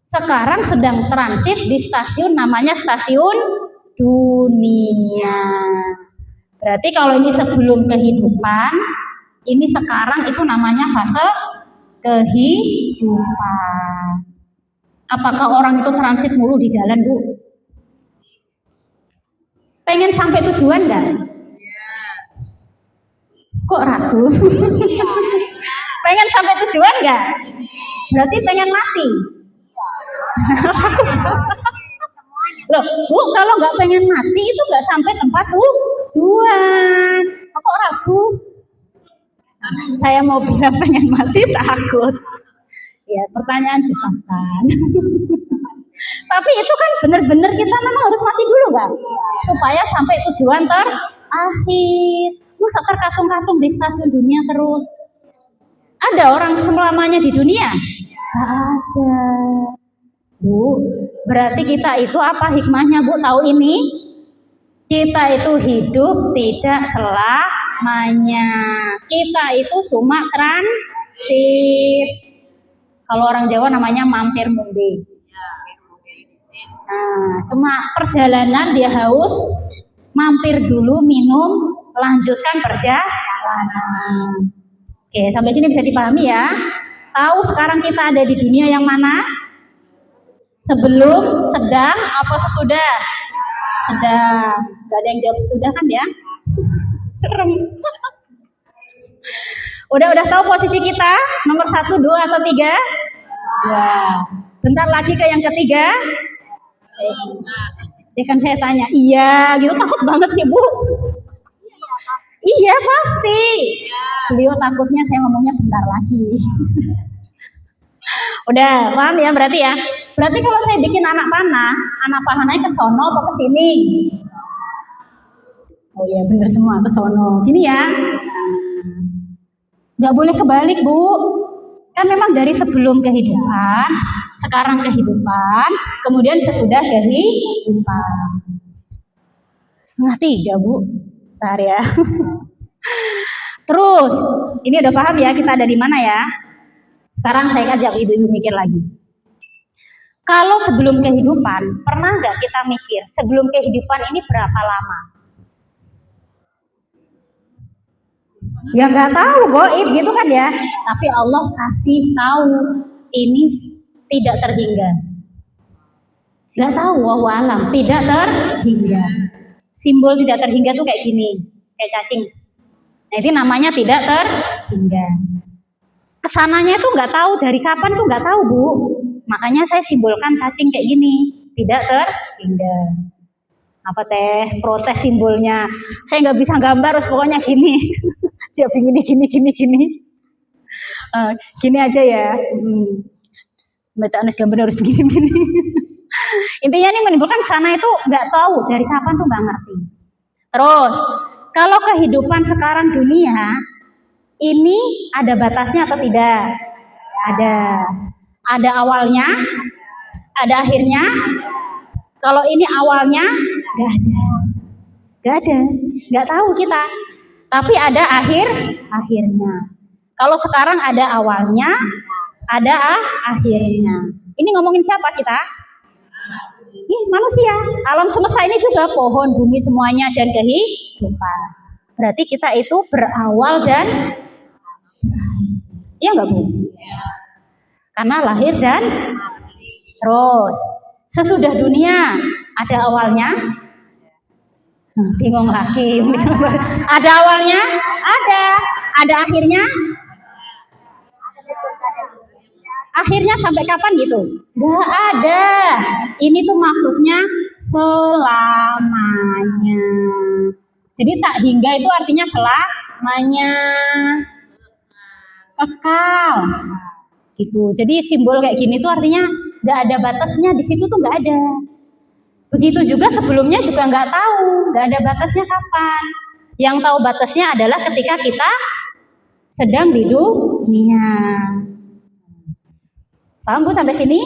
Sekarang sedang transit di stasiun namanya stasiun dunia. Berarti kalau ini sebelum kehidupan, ini sekarang itu namanya fase kehidupan. Apakah orang itu transit mulu di jalan Bu? Pengen sampai tujuan enggak? Kok ragu? Pengen sampai tujuan enggak? Berarti pengen mati. Loh, Bu, kalau nggak pengen mati itu nggak sampai tempat tujuan. Kok ragu? Saya mau bilang pengen mati takut. Ya, pertanyaan jebakan. Tapi itu kan benar-benar kita memang harus mati dulu nggak? Supaya sampai tujuan terakhir. Masa terkatung-katung di stasiun dunia terus? Ada orang selamanya di dunia? Gak ada. Bu, berarti kita itu apa hikmahnya Bu tahu ini? Kita itu hidup tidak selamanya. Kita itu cuma transit. Kalau orang Jawa namanya mampir mundi. Nah, cuma perjalanan dia haus, mampir dulu minum, lanjutkan perjalanan. Oke, sampai sini bisa dipahami ya. Tahu sekarang kita ada di dunia yang mana? Sebelum, sedang, apa sesudah? Sedang. Gak ada yang jawab sudah kan ya? Serem. Udah tahu posisi kita? Nomor 1, 2, atau 3? Ya. Bentar lagi ke yang ketiga. Kan saya tanya, iya gitu, takut banget sih Bu. Iya pasti. Beliau takutnya saya ngomongnya bentar lagi. Udah paham ya berarti ya? Berarti kalau saya bikin anak panahnya ke sono atau ke sini? Oh iya bener semua, ke sono. Gini ya. Nggak boleh kebalik Bu. Kan memang dari sebelum kehidupan, sekarang kehidupan, kemudian sesudah kehidupan. 2:30 Bu. Bentar ya. Terus, ini udah paham ya kita ada di mana ya? Sekarang saya ajak ibu-ibu mikir lagi. Kalau sebelum kehidupan, pernah nggak kita mikir sebelum kehidupan ini berapa lama? Ya nggak tahu, goib gitu kan ya. Tapi Allah kasih tahu ini tidak terhingga. Nggak tahu, wallahu alam, tidak terhingga. Simbol tidak terhingga tuh kayak gini, kayak cacing. Nah, itu namanya tidak terhingga. Kesananya itu nggak tahu dari kapan tuh nggak tahu Bu. Makanya saya simbolkan cacing kayak gini, tidak terhingga. Apa teh protes simbolnya? Saya nggak bisa gambar, harus pokoknya gini. Siap gini. Gini aja ya. Mbak Anis gambar harus begini. Intinya ini menimbulkan sana itu nggak tahu dari kapan tuh nggak ngerti. Terus kalau kehidupan sekarang dunia ini ada batasnya atau tidak? Ada awalnya, ada akhirnya. Kalau ini awalnya nggak ada, nggak tahu kita. Tapi ada akhirnya. Kalau sekarang ada awalnya, ada akhirnya. Ini ngomongin siapa kita? Manusia. Alam semesta ini juga pohon, bumi semuanya dan kehidupan. Berarti kita itu berawal dan iya nggak Bu? Karena lahir dan terus sesudah dunia ada awalnya. Bingung lagi. Ada awalnya? Ada akhirnya? Akhirnya sampai kapan gitu? Nggak ada. Ini tuh maksudnya selamanya. Jadi tak hingga itu artinya selamanya. Kekal. Gitu. Jadi simbol kayak gini tuh artinya nggak ada batasnya, di situ tuh nggak ada. Begitu juga sebelumnya juga nggak tahu, nggak ada batasnya kapan. Yang tahu batasnya adalah ketika kita sedang di dunia. Paham Bu sampai sini?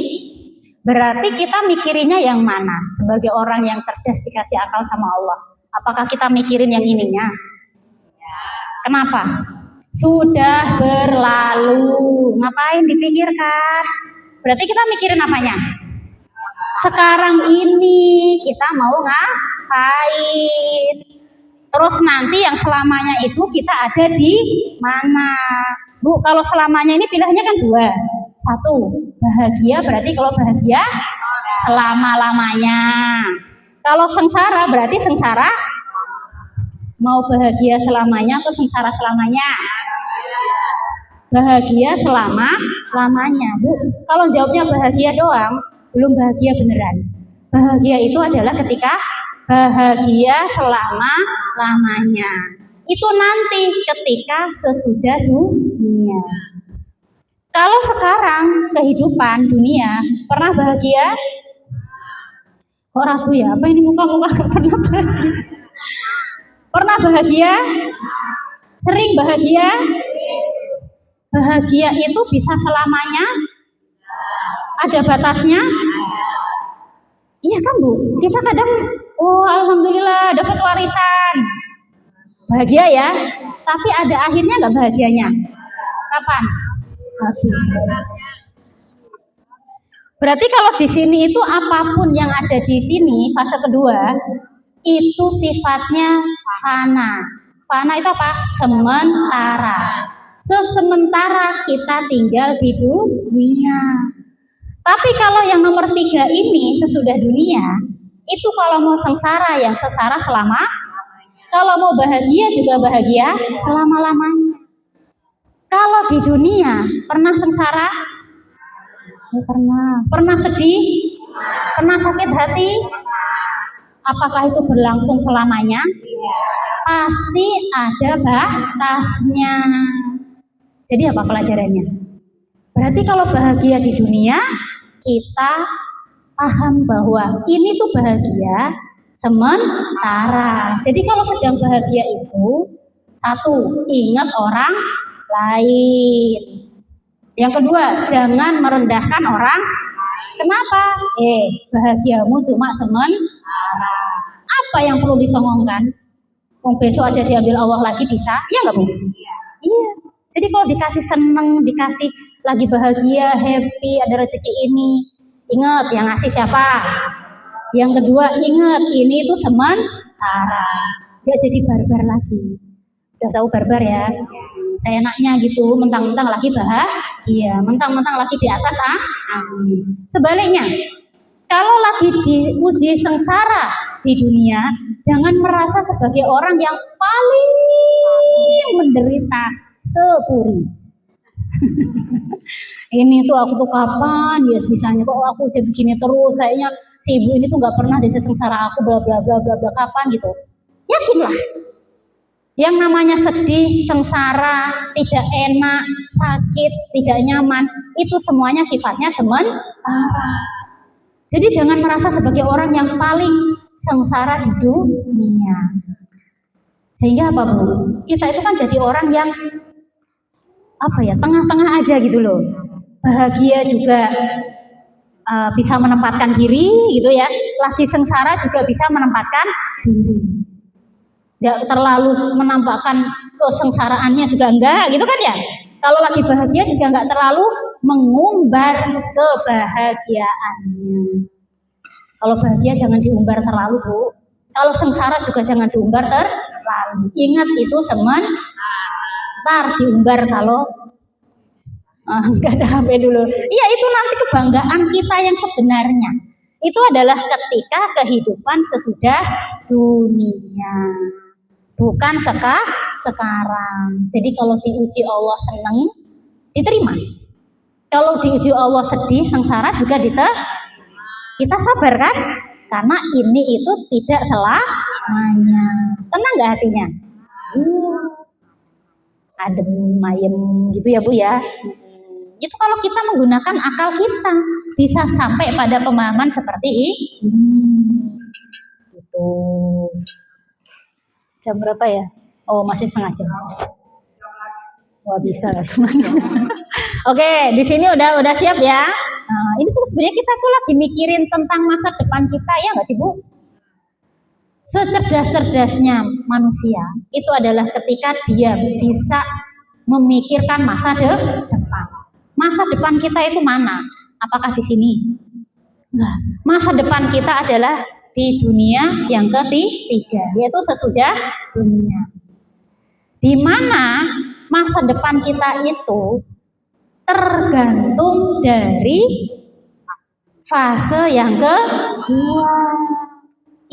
Berarti kita mikirinnya yang mana? Sebagai orang yang cerdas dikasih akal sama Allah. Apakah kita mikirin yang ininya? Kenapa? Sudah berlalu. Ngapain dipikirkan? Berarti kita mikirin apanya? Sekarang ini kita mau ngapain? Terus nanti yang selamanya itu kita ada di mana? Bu, kalau selamanya ini pilihannya kan 2. 1, bahagia berarti kalau bahagia selama-lamanya. Kalau sengsara berarti sengsara mau bahagia selamanya atau sengsara selamanya? Bahagia selama-lamanya, Bu. Kalau jawabnya bahagia doang, belum bahagia beneran. Bahagia itu adalah ketika bahagia selama-lamanya. Itu nanti ketika sesudah dunia. Kalau sekarang kehidupan dunia, pernah bahagia? Kok ragu ya? Apa ini muka-muka pernah bahagia? Pernah bahagia? Sering bahagia? Bahagia itu bisa selamanya? Ada batasnya? Iya kan Bu? Kita kadang, oh alhamdulillah dapat warisan. Bahagia ya? Tapi ada akhirnya nggak bahagianya? Kapan? Berarti kalau di sini itu apapun yang ada di sini fase kedua itu sifatnya fana. Fana itu apa? Sementara. Sementara kita tinggal di dunia. Tapi kalau yang nomor 3 ini sesudah dunia Itu kalau mau sengsara yang sengsara selama, kalau mau bahagia juga bahagia selama-lamanya. Kalau di dunia pernah sengsara? Pernah. Pernah sedih? Pernah sakit hati? Apakah itu berlangsung selamanya? Pasti ada batasnya. Jadi apa pelajarannya? Berarti kalau bahagia di dunia, kita paham bahwa ini tuh bahagia sementara. Jadi kalau sedang bahagia itu, satu, ingat orang lain. Yang kedua, jangan merendahkan orang. Kenapa? Bahagiamu cuma sementara. Apa yang perlu disongongkan? Besok aja diambil Allah lagi bisa? Iya nggak Bu? Iya. Jadi kalau dikasih seneng, dikasih lagi bahagia, happy, ada rezeki ini, ingat yang ngasih siapa? Yang kedua, ingat ini itu sementara. Gak jadi barbar lagi. Udah tahu barbar ya? Saya enaknya gitu, mentang-mentang lagi bahagia, mentang-mentang lagi di atas Sebaliknya, kalau lagi diuji sengsara di dunia, jangan merasa sebagai orang yang paling menderita sepuri. Ini tuh aku tuh kapan ya bisanya kok aku bisa begini terus, kayaknya si ibu ini tuh nggak pernah disengsara aku bla bla bla bla bla, kapan gitu. Yakinlah, yang namanya sedih, sengsara, tidak enak, sakit, tidak nyaman, itu semuanya sifatnya sementara. Jadi jangan merasa sebagai orang yang paling sengsara di dunia. Sehingga apa Bu? Kita itu kan jadi orang yang tengah-tengah aja gitu loh. Bahagia juga bisa menempatkan diri gitu ya. Lagi sengsara juga bisa menempatkan diri. Tidak terlalu menampakkan kesengsaraannya juga enggak gitu kan ya. Kalau lagi bahagia juga enggak terlalu mengumbar kebahagiaannya. Kalau bahagia jangan diumbar terlalu Bu. Kalau sengsara juga jangan diumbar terlalu. Ingat itu sebentar diumbar kalau enggak ada HP dulu. Iya, itu nanti kebanggaan kita yang sebenarnya. Itu adalah ketika kehidupan sesudah dunia. Bukan sekarang. Jadi kalau diuji Allah seneng, diterima. Kalau diuji Allah sedih, sengsara juga diterima. Kita sabar kan? Karena ini itu tidak selamanya. Tenang nggak hatinya? Adem, mayem gitu ya Bu ya. Itu kalau kita menggunakan akal kita bisa sampai pada pemahaman seperti ini. Gitu. Jam berapa ya? Oh, masih setengah jam. Wah, bisa semuanya. Oke, di sini udah siap ya. Nah, ini tuh sebenarnya kita tuh lagi mikirin tentang masa depan kita ya nggak sih Bu? Secerdas-cerdasnya manusia itu adalah ketika dia bisa memikirkan masa depan. Masa depan kita itu mana? Apakah di sini? Enggak. Masa depan kita adalah di dunia yang ketiga, yaitu sesudah dunia. Di mana masa depan kita itu tergantung dari fase yang kedua.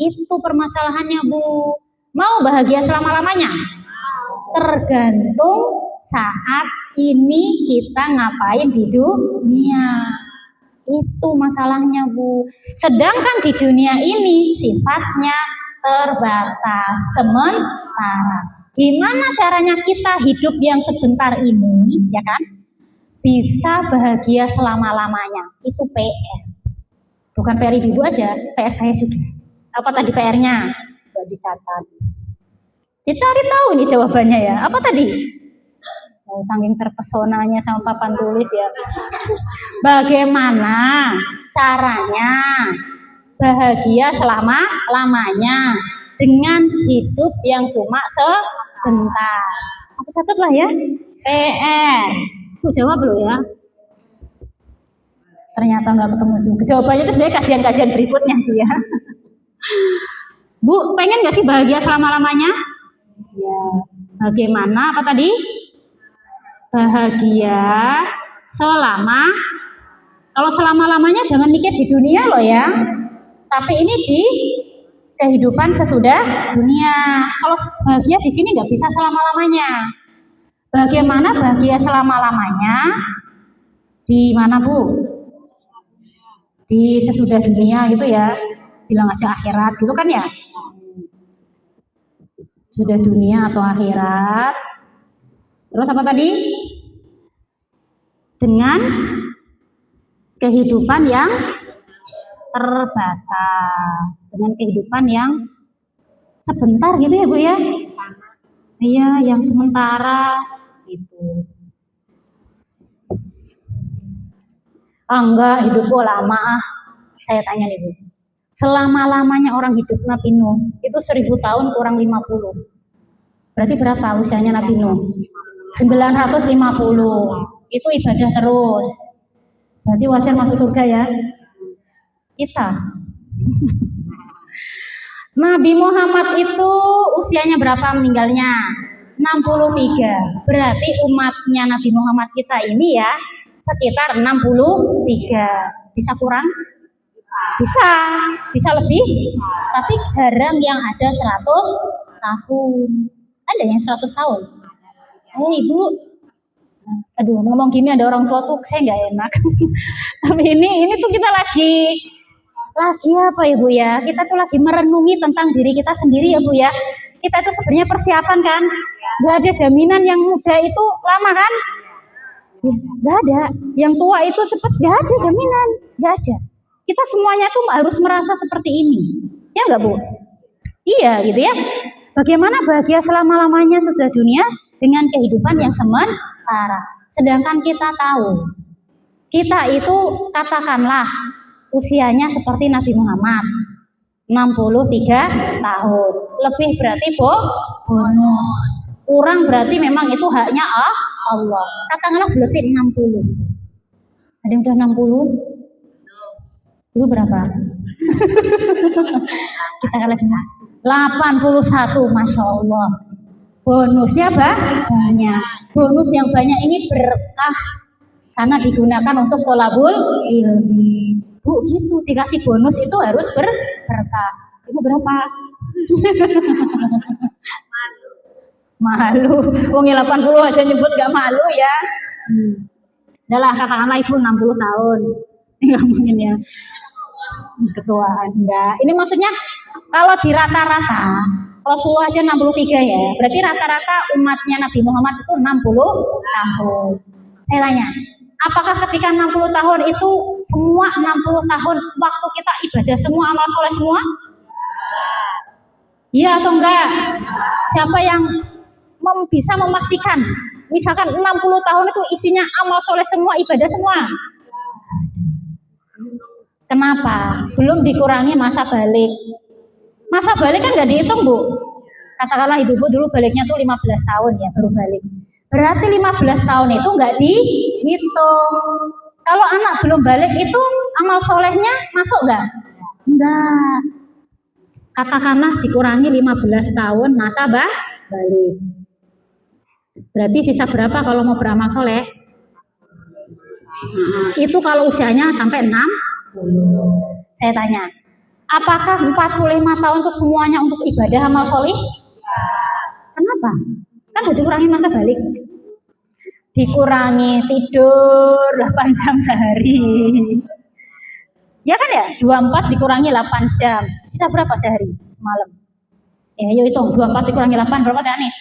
Itu permasalahannya Bu. Mau bahagia selama-lamanya? Tergantung saat ini kita ngapain di dunia. Itu masalahnya Bu. Sedangkan di dunia ini sifatnya terbatas, sementara. Gimana caranya kita hidup yang sebentar ini, ya kan? Bisa bahagia selama-lamanya. Itu PR. Bukan PR ibu aja, PR saya juga. Apa tadi PR-nya? Sudah dicatat. Dicari tahu nih jawabannya ya. Apa tadi? Oh, saking terpesonanya sama papan tulis ya. Bagaimana caranya bahagia selama-lamanya dengan hidup yang cuma sebentar. Aku catat lah ya. PR. Aku jawab loh ya. Ternyata nggak ketemu juga. Jawabannya itu sebenarnya kajian-kajian berikutnya sih ya. Bu, pengen nggak sih bahagia selama-lamanya? Ya. Bagaimana? Apa tadi? Bahagia selama. Kalau selama-lamanya jangan mikir di dunia loh ya. Tapi ini di kehidupan sesudah dunia. Kalau bahagia di sini nggak bisa selama-lamanya. Bagaimana bahagia selama-lamanya? Di mana Bu? Di sesudah dunia gitu ya. Bilang aja akhirat gitu kan ya. Sudah dunia atau akhirat. Terus apa tadi? Dengan kehidupan yang terbatas, dengan kehidupan yang sebentar gitu ya Bu ya. Iya, yang sementara gitu. Enggak, hidupku lama ah. Saya tanya nih Bu. Selama-lamanya orang hidup Nabi Nuh itu 1000 tahun kurang 50. Berarti berapa usianya Nabi Nuh? 950. Itu ibadah terus. Berarti wajar masuk surga ya. Kita. Nabi Muhammad itu usianya berapa meninggalnya? 63. Berarti umatnya Nabi Muhammad kita ini ya sekitar 63. Bisa kurang? Bisa lebih, tapi jarang yang ada 100 tahun. Ada yang 100 tahun? Oh Ibu, aduh ngomong gini ada orang tua tuh saya nggak enak. Tapi ini tuh kita lagi apa Ibu ya? Kita tuh lagi merenungi tentang diri kita sendiri ya Bu ya. Kita tuh sebenarnya persiapan kan? Gak ada jaminan yang muda itu lama kan? Ya, gak ada. Yang tua itu cepet, gak ada jaminan, gak ada. Kita semuanya tuh harus merasa seperti ini, ya nggak Bu? Iya gitu ya. Bagaimana bahagia selama-lamanya sesudah dunia dengan kehidupan yang sementara. Sedangkan kita tahu, kita itu katakanlah usianya seperti Nabi Muhammad, 63 tahun. Lebih berarti bonus. Kurang berarti memang itu haknya Allah. Katakanlah berarti 60. Ada yang udah 60? Itu berapa? Kita kan lagi 81, Masya Allah. Bonusnya banyak. Bonus yang banyak ini berkah karena digunakan untuk tolabul ilmi. Bu gitu, dikasih bonus itu harus berkah. Ibu berapa? Malu. Wong 80 aja nyebut gak malu ya. Udahlah katakanlah ibu 60 tahun. Ngomongin ya ketuaan enggak. Ini maksudnya kalau di rata-rata Rasulullah aja 63 ya. Berarti rata-rata umatnya Nabi Muhammad itu 60 tahun. Saya tanya, apakah ketika 60 tahun itu semua 60 tahun waktu kita ibadah semua, amal soleh semua? Iya atau enggak? Siapa yang bisa memastikan misalkan 60 tahun itu isinya amal soleh semua, ibadah semua? Kenapa? Belum dikurangi masa balik. Masa balik kan nggak dihitung Bu. Katakanlah ibu dulu baliknya tuh 15 tahun ya baru balik. Berarti 15 tahun itu nggak dihitung. Kalau anak belum balik itu amal solehnya masuk nggak? Enggak. Katakanlah dikurangi 15 tahun masa balik. Berarti sisa berapa kalau mau beramal soleh? Itu kalau usianya sampai 6. Saya tanya, apakah 45 tahun itu semuanya untuk ibadah amal soleh? Kenapa? Kan udah dikurangi masa balik. Dikurangi tidur 8 jam sehari. Ya kan ya? 24 dikurangi 8 jam. Sisa berapa sehari semalam? Ya yuk hitung, 24 dikurangi 8 berapa Danis?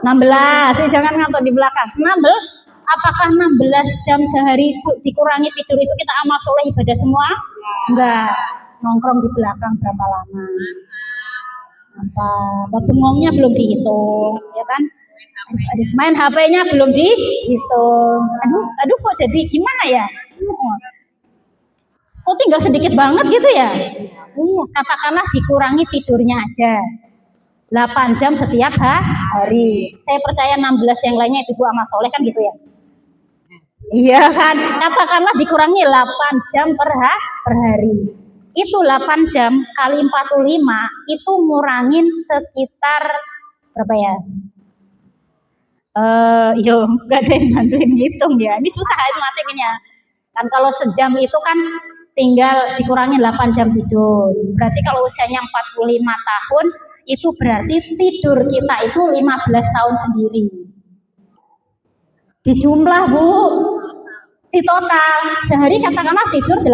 16. Jangan ngantuk di belakang. 16. Apakah 16 jam sehari dikurangi tidur itu kita amal soleh ibadah semua? Enggak. Nongkrong di belakang berapa lama? Apa? Waktu ngomongnya belum dihitung, ya kan? Main HP-nya belum dihitung. Aduh kok jadi gimana ya? Kok tinggal sedikit banget gitu ya? Iya, katakanlah dikurangi tidurnya aja. 8 jam setiap hari. Saya percaya 16 yang lainnya itu Bu amal soleh kan gitu ya? Iya kan, katakanlah dikurangi 8 jam per hari. Itu 8 jam kali 45 itu ngurangin sekitar berapa ya? Gak ada yang bantuin ngitung ya. Ini susah matematikanya. Kan kalau sejam itu kan tinggal dikurangi 8 jam tidur. Berarti kalau usianya 45 tahun, itu berarti tidur kita itu 15 tahun sendiri. Di jumlah Bu, di total sehari katakanlah tidur 8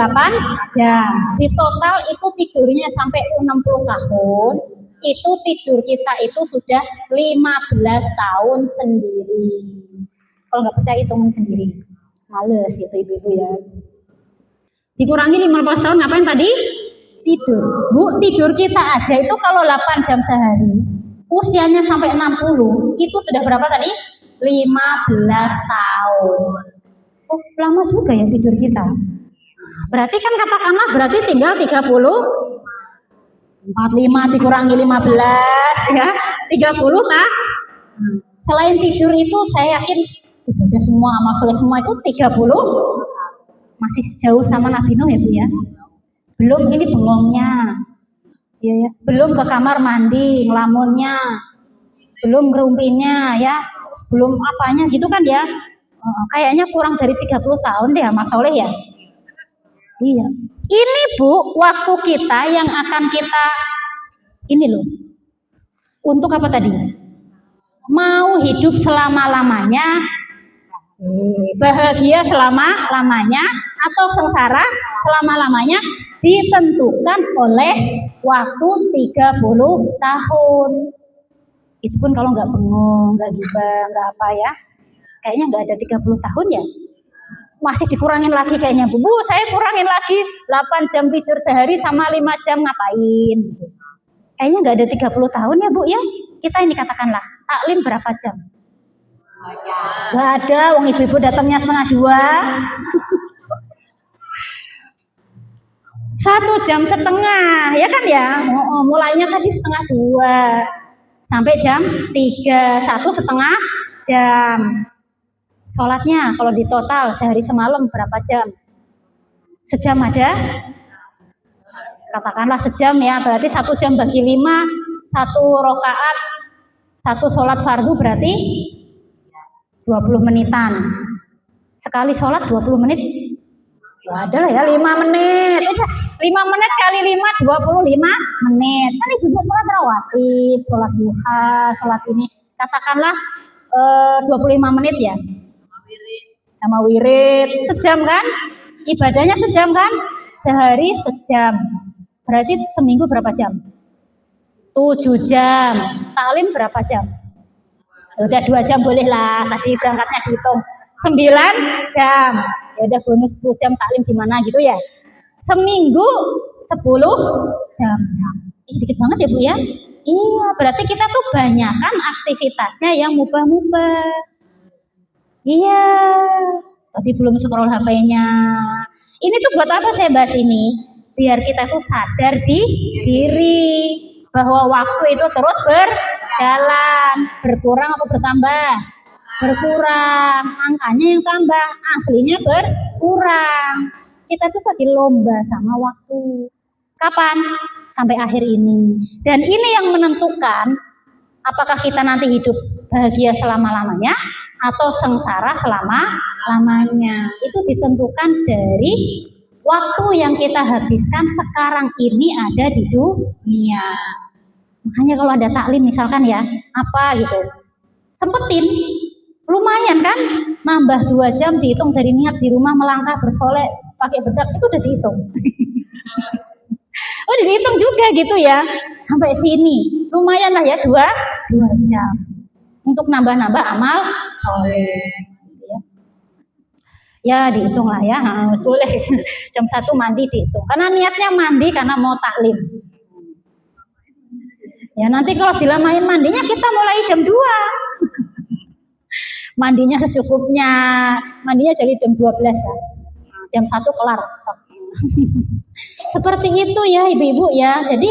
jam. Di total itu tidurnya sampai 60 tahun, itu tidur kita itu sudah 15 tahun sendiri. Kalau nggak percaya hitungin sendiri. Males gitu ibu-ibu ya. Dikurangi 15 tahun ngapain tadi? Tidur. Bu, tidur kita aja itu kalau 8 jam sehari, usianya sampai 60, itu sudah berapa tadi? 15 tahun. Oh, lama juga ya tidur kita. Berarti kan katakanlah berarti tinggal 45 dikurangi 15 ya, 30 tak? Selain tidur itu saya yakin ibadah semua, amal soleh semua itu 30 masih jauh sama Nabi Nuh ya Bu ya. Belum ini bengongnya. Ya, ya. Belum ke kamar mandi, ngelamunnya. Belum ngerumpinnya ya, belum apanya gitu kan ya. Kayaknya kurang dari 30 tahun deh amal soleh ya. Iya. Ini Bu, waktu kita yang akan kita ini loh. Untuk apa tadi? Mau hidup selama-lamanya, bahagia selama-lamanya, atau sengsara selama-lamanya, ditentukan oleh waktu 30 tahun. Itu pun kalau nggak bengong, nggak gibah, nggak apa ya. Kayaknya nggak ada 30 tahun ya. Masih dikurangin lagi kayaknya Bu. Bu, saya kurangin lagi 8 jam tidur sehari sama 5 jam ngapain gitu. Kayaknya nggak ada 30 tahun ya Bu ya. Kita ini katakanlah taklim berapa jam? Nggak ada, wong ibu-ibu datangnya 1:30. 1 jam setengah ya kan ya. Mulainya tadi 1:30 sampai jam 3, 1,5 jam. Sholatnya kalau di total sehari semalam berapa jam? Sejam ada? Katakanlah sejam ya, berarti 1 jam bagi 5, 1 rakaat, 1 sholat fardu berarti 20 menitan. Sekali sholat 20 menit, ya ada lah ya 5 menit. 5 menit kali 5, 25 menit. Kan ibu sholat rawatib, sholat duha, sholat ini. Katakanlah 25 menit ya. Sama wirid, sejam kan? Ibadahnya sejam kan? Sehari sejam. Berarti seminggu berapa jam? 7 jam. Taklim berapa jam? Udah 2 jam boleh lah. Tadi berangkatnya dihitung 9 jam. Ya udah bonus 10 jam taklim gimana gitu ya. Seminggu 10 jam. Dikit banget ya Bu ya? Iya, berarti kita tuh banyakan aktivitasnya yang mubah-mubah. Iya, tadi belum scroll HP-nya. Ini tuh buat apa saya bahas ini? Biar kita tuh sadar di diri bahwa waktu itu terus berjalan, berkurang atau bertambah? Berkurang, angkanya yang tambah, aslinya berkurang. Kita tuh lagi lomba sama waktu. Kapan? Sampai akhir ini. Dan ini yang menentukan apakah kita nanti hidup bahagia selama-lamanya atau sengsara selama-lamanya. Itu ditentukan dari waktu yang kita habiskan sekarang ini ada di dunia. Makanya kalau ada taklim misalkan ya, apa gitu, sempetin, lumayan kan, nambah 2 jam dihitung dari niat di rumah melangkah bersolek pakai bedak itu udah dihitung. Oh dihitung juga gitu ya, sampai sini lumayan lah ya 2 jam untuk nambah-nambah amal soleh. Ya dihitung lah ya, boleh jam 1 mandi dihitung karena niatnya mandi karena mau taklim. Ya nanti kalau dilamain mandinya kita mulai jam 2. Mandinya secukupnya, mandinya jadi jam 12 ya. Jam 1 kelar. Seperti itu ya ibu-ibu ya. Jadi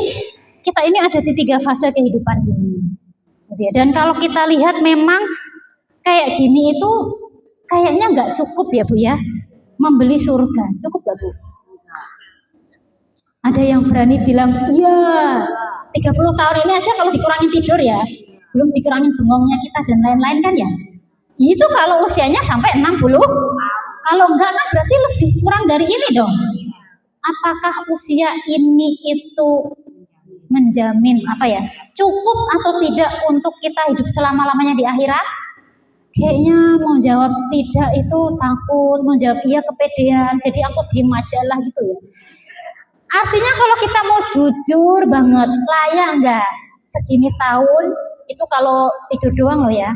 kita ini ada di 3 fase kehidupan ini. Dan kalau kita lihat memang kayak gini itu kayaknya nggak cukup ya Bu ya. Membeli surga, cukup gak Bu? Ada yang berani bilang, iya 30 tahun ini aja kalau dikurangin tidur ya, belum dikurangin bengongnya kita dan lain-lain kan ya. Itu kalau usianya sampai 60. Kalau enggak kan berarti lebih kurang dari ini dong. apakah usia ini itu menjamin cukup atau tidak untuk kita hidup selama-lamanya di akhirat? Kayaknya mau jawab tidak itu takut, mau jawab iya kepedean, jadi aku diem aja lah gitu ya. Artinya kalau kita mau jujur banget, layak nggak segini tahun itu kalau tidur doang loh ya,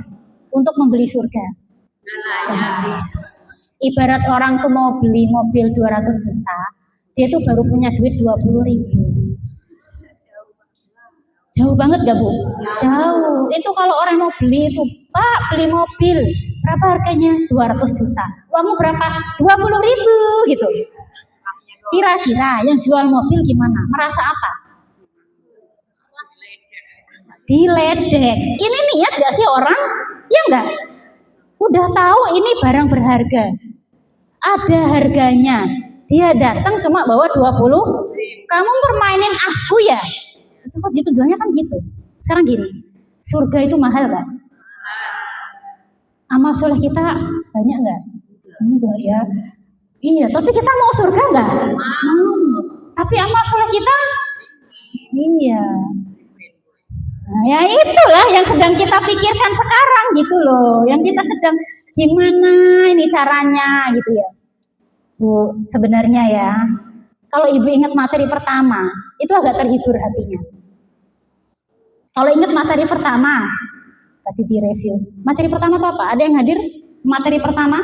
untuk membeli surga. Ibarat orang tuh mau beli mobil 200 juta, dia tuh baru punya duit 20.000. Jauh banget gak Bu? Jauh. Itu kalau orang mau beli itu, Pak beli mobil, berapa harganya? 200 juta. Uangmu berapa? 20.000 gitu. Kira-kira yang jual mobil gimana? Merasa apa? Diledek. Ini niat gak sih orang? Ya enggak? Udah tahu ini barang berharga. Ada harganya. Dia datang cuma bawa 20. Kamu permainin aku ya? Itu kok tujuannya kan gitu. Sekarang gini, surga itu mahal gak? Amal soleh kita banyak gak? Enggak ya. Iya, tapi kita mau surga nggak? Mau. Tapi amal soleh kita? Iya. Nah, ya itulah yang sedang kita pikirkan sekarang gitu loh. Yang kita sedang gimana ini caranya gitu ya. Bu, sebenarnya ya, kalau ibu ingat materi pertama, itu agak terhibur hatinya. Kalau ingat materi pertama, tadi direview. Materi pertama itu apa? Ada yang hadir? Materi pertama?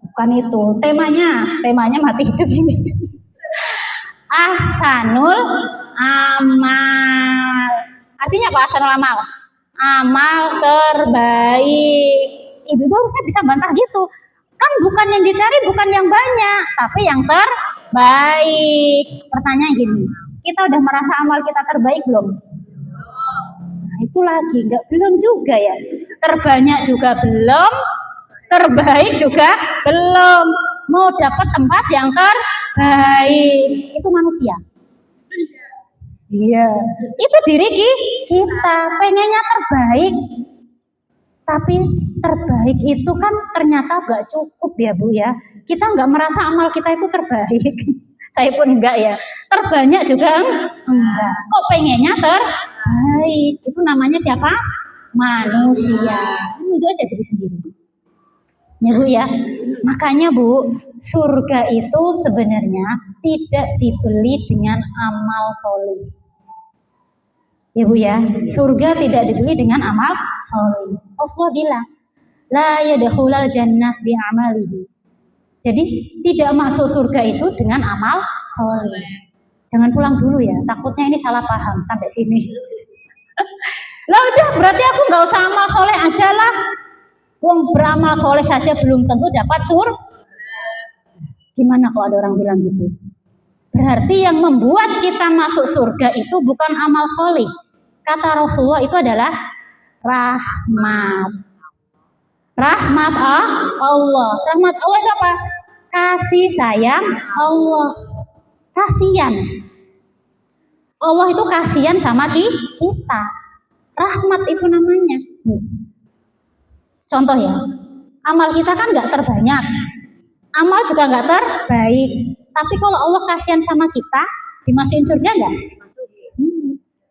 Bukan itu, temanya mati hidup ini. Ahsanul amal. Artinya apa ahsanul amal? Amal terbaik. Ibu harusnya bisa bantah gitu. Kan bukan yang dicari, bukan yang banyak, tapi yang terbaik. Pertanyaan gini, kita udah merasa amal kita terbaik belum? Nah, itu lagi, belum juga ya. Terbanyak juga belum, terbaik juga belum. Mau dapat tempat yang terbaik, itu manusia. Iya, itu diri kita pengennya terbaik, tapi terbaik itu kan ternyata gak cukup ya Bu ya. Kita nggak merasa amal kita itu terbaik. Saya pun enggak ya. Terbanyak juga enggak. Kok pengennya terbaik? Itu namanya siapa? Manusia. Menunjuk aja diri sendiri. Ya Bu ya. Makanya Bu, surga itu sebenarnya tidak dibeli dengan amal soleh. Ya Bu ya, surga tidak dibeli dengan amal soleh. Rasulullah bilang, la yadkhulul jannah bi amalihi. Jadi tidak masuk surga itu dengan amal soleh. Jangan pulang dulu ya, takutnya ini salah paham sampai sini. Lah udah, berarti aku nggak usah amal soleh aja lah. Wong beramal soleh saja belum tentu dapat surga. Gimana kalau ada orang bilang gitu? Berarti yang membuat kita masuk surga itu bukan amal soleh. Kata Rasulullah itu adalah rahmat. Rahmat Allah. Rahmat Allah itu apa? Kasih sayang Allah. Kasihan. Allah itu kasihan sama kita. Rahmat itu namanya. Contoh ya, amal kita kan nggak terbanyak. Amal juga nggak terbaik. Tapi kalau Allah kasihan sama kita, dimasukin surga nggak?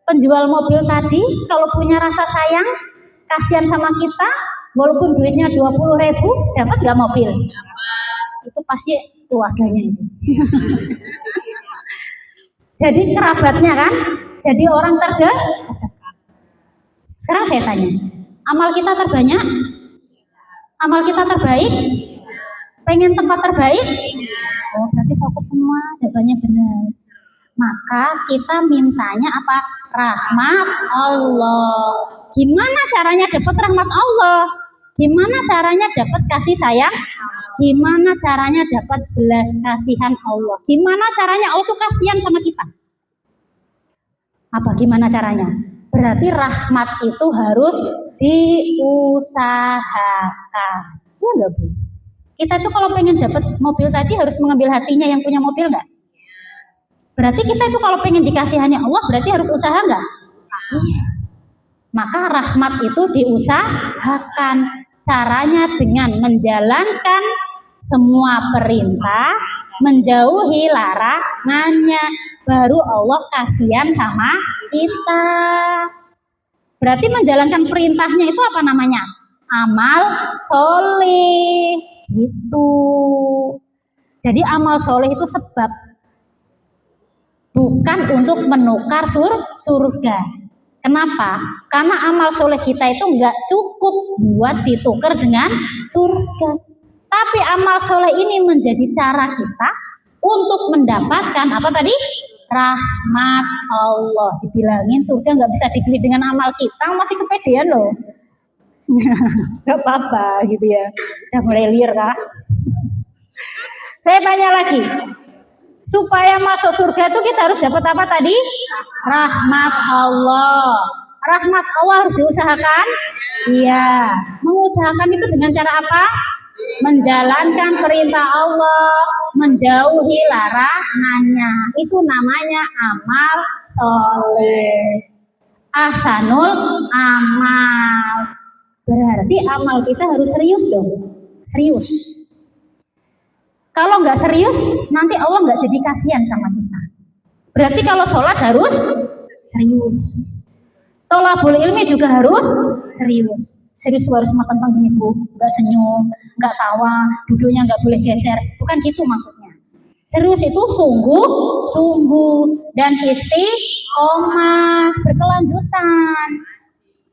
Penjual mobil tadi kalau punya rasa sayang, kasihan sama kita, walaupun duitnya 20.000, dapat nggak mobil? Itu pasti keluarganya itu. Jadi kerabatnya kan, jadi orang terdekat. Sekarang saya tanya, amal kita terbanyak? Amal kita terbaik? Pengen tempat terbaik? Oh, berarti fokus semua, jawabannya benar. Maka kita mintanya apa? Rahmat Allah. Gimana caranya dapat rahmat Allah? Gimana caranya dapat kasih sayang? Gimana caranya dapat belas kasihan Allah? Gimana caranya Allah tuh kasihan sama kita? Apa gimana caranya? Berarti rahmat itu harus diusahakan. Ya enggak Bu? Kita tuh kalau pengen dapat mobil tadi harus mengambil hatinya yang punya mobil enggak? Berarti kita itu kalau pengen dikasihannya Allah berarti harus usaha enggak? Iya. Maka rahmat itu diusahakan. Caranya dengan menjalankan semua perintah menjauhi larangannya, baru Allah kasihan sama kita. Berarti menjalankan perintahnya itu apa namanya? Amal soleh gitu. Jadi amal soleh itu sebab, bukan untuk menukar surga. Kenapa? Karena amal soleh kita itu nggak cukup buat ditukar dengan surga. Tapi amal soleh ini menjadi cara kita untuk mendapatkan apa tadi? Rahmat Allah. Dibilangin surga nggak bisa dibeli dengan amal kita, masih kepedean loh. Nggak apa-apa gitu ya. Udah mulai liar kah? Saya tanya lagi. Supaya masuk surga itu kita harus dapat apa tadi? Rahmat Allah. Rahmat Allah harus diusahakan? Iya. Mengusahakan itu dengan cara apa? Menjalankan perintah Allah, menjauhi larangannya. Itu namanya amal soleh. Ahsanul amal. Berarti amal kita harus serius dong. Serius. Kalau nggak serius, nanti Allah nggak jadi kasihan sama kita. Berarti kalau sholat harus serius. Thalabul ilmi juga harus serius. Serius harus matang gini bu, nggak senyum, nggak tawa, duduknya nggak boleh geser. Bukan gitu maksudnya. Serius itu sungguh dan istiqomah, berkelanjutan,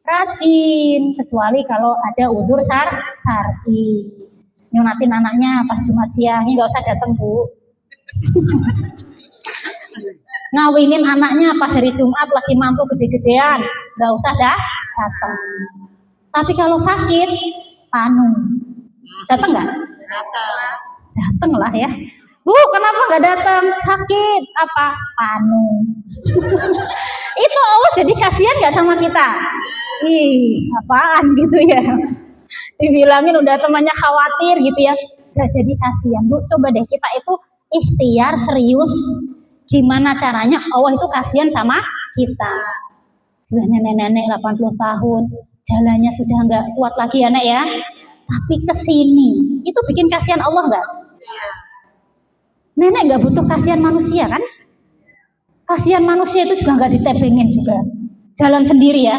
rajin. Kecuali kalau ada udzur syar'i. Nyunatin anaknya pas Jumat siang, ini nggak usah datang bu. Ngawinin anaknya pas hari Jumat lagi mantu gede-gedean, nggak usah datang. Tapi kalau sakit, panu. Datang nggak? Datang lah ya. Bu, kenapa nggak datang? Sakit apa? Panu. Itu Allah jadi kasihan nggak sama kita? Ih, apaan gitu ya? Dibilangin udah temannya khawatir gitu ya, gak jadi kasihan. Bu, coba deh kita itu ikhtiar serius, gimana caranya Allah itu kasihan sama kita. Sudah nenek-nenek 80 tahun, jalannya sudah nggak kuat lagi ya nek ya, tapi kesini itu bikin kasihan Allah nggak? Nenek nggak butuh kasihan manusia kan? Kasihan manusia itu juga nggak ditebengin juga, jalan sendiri ya.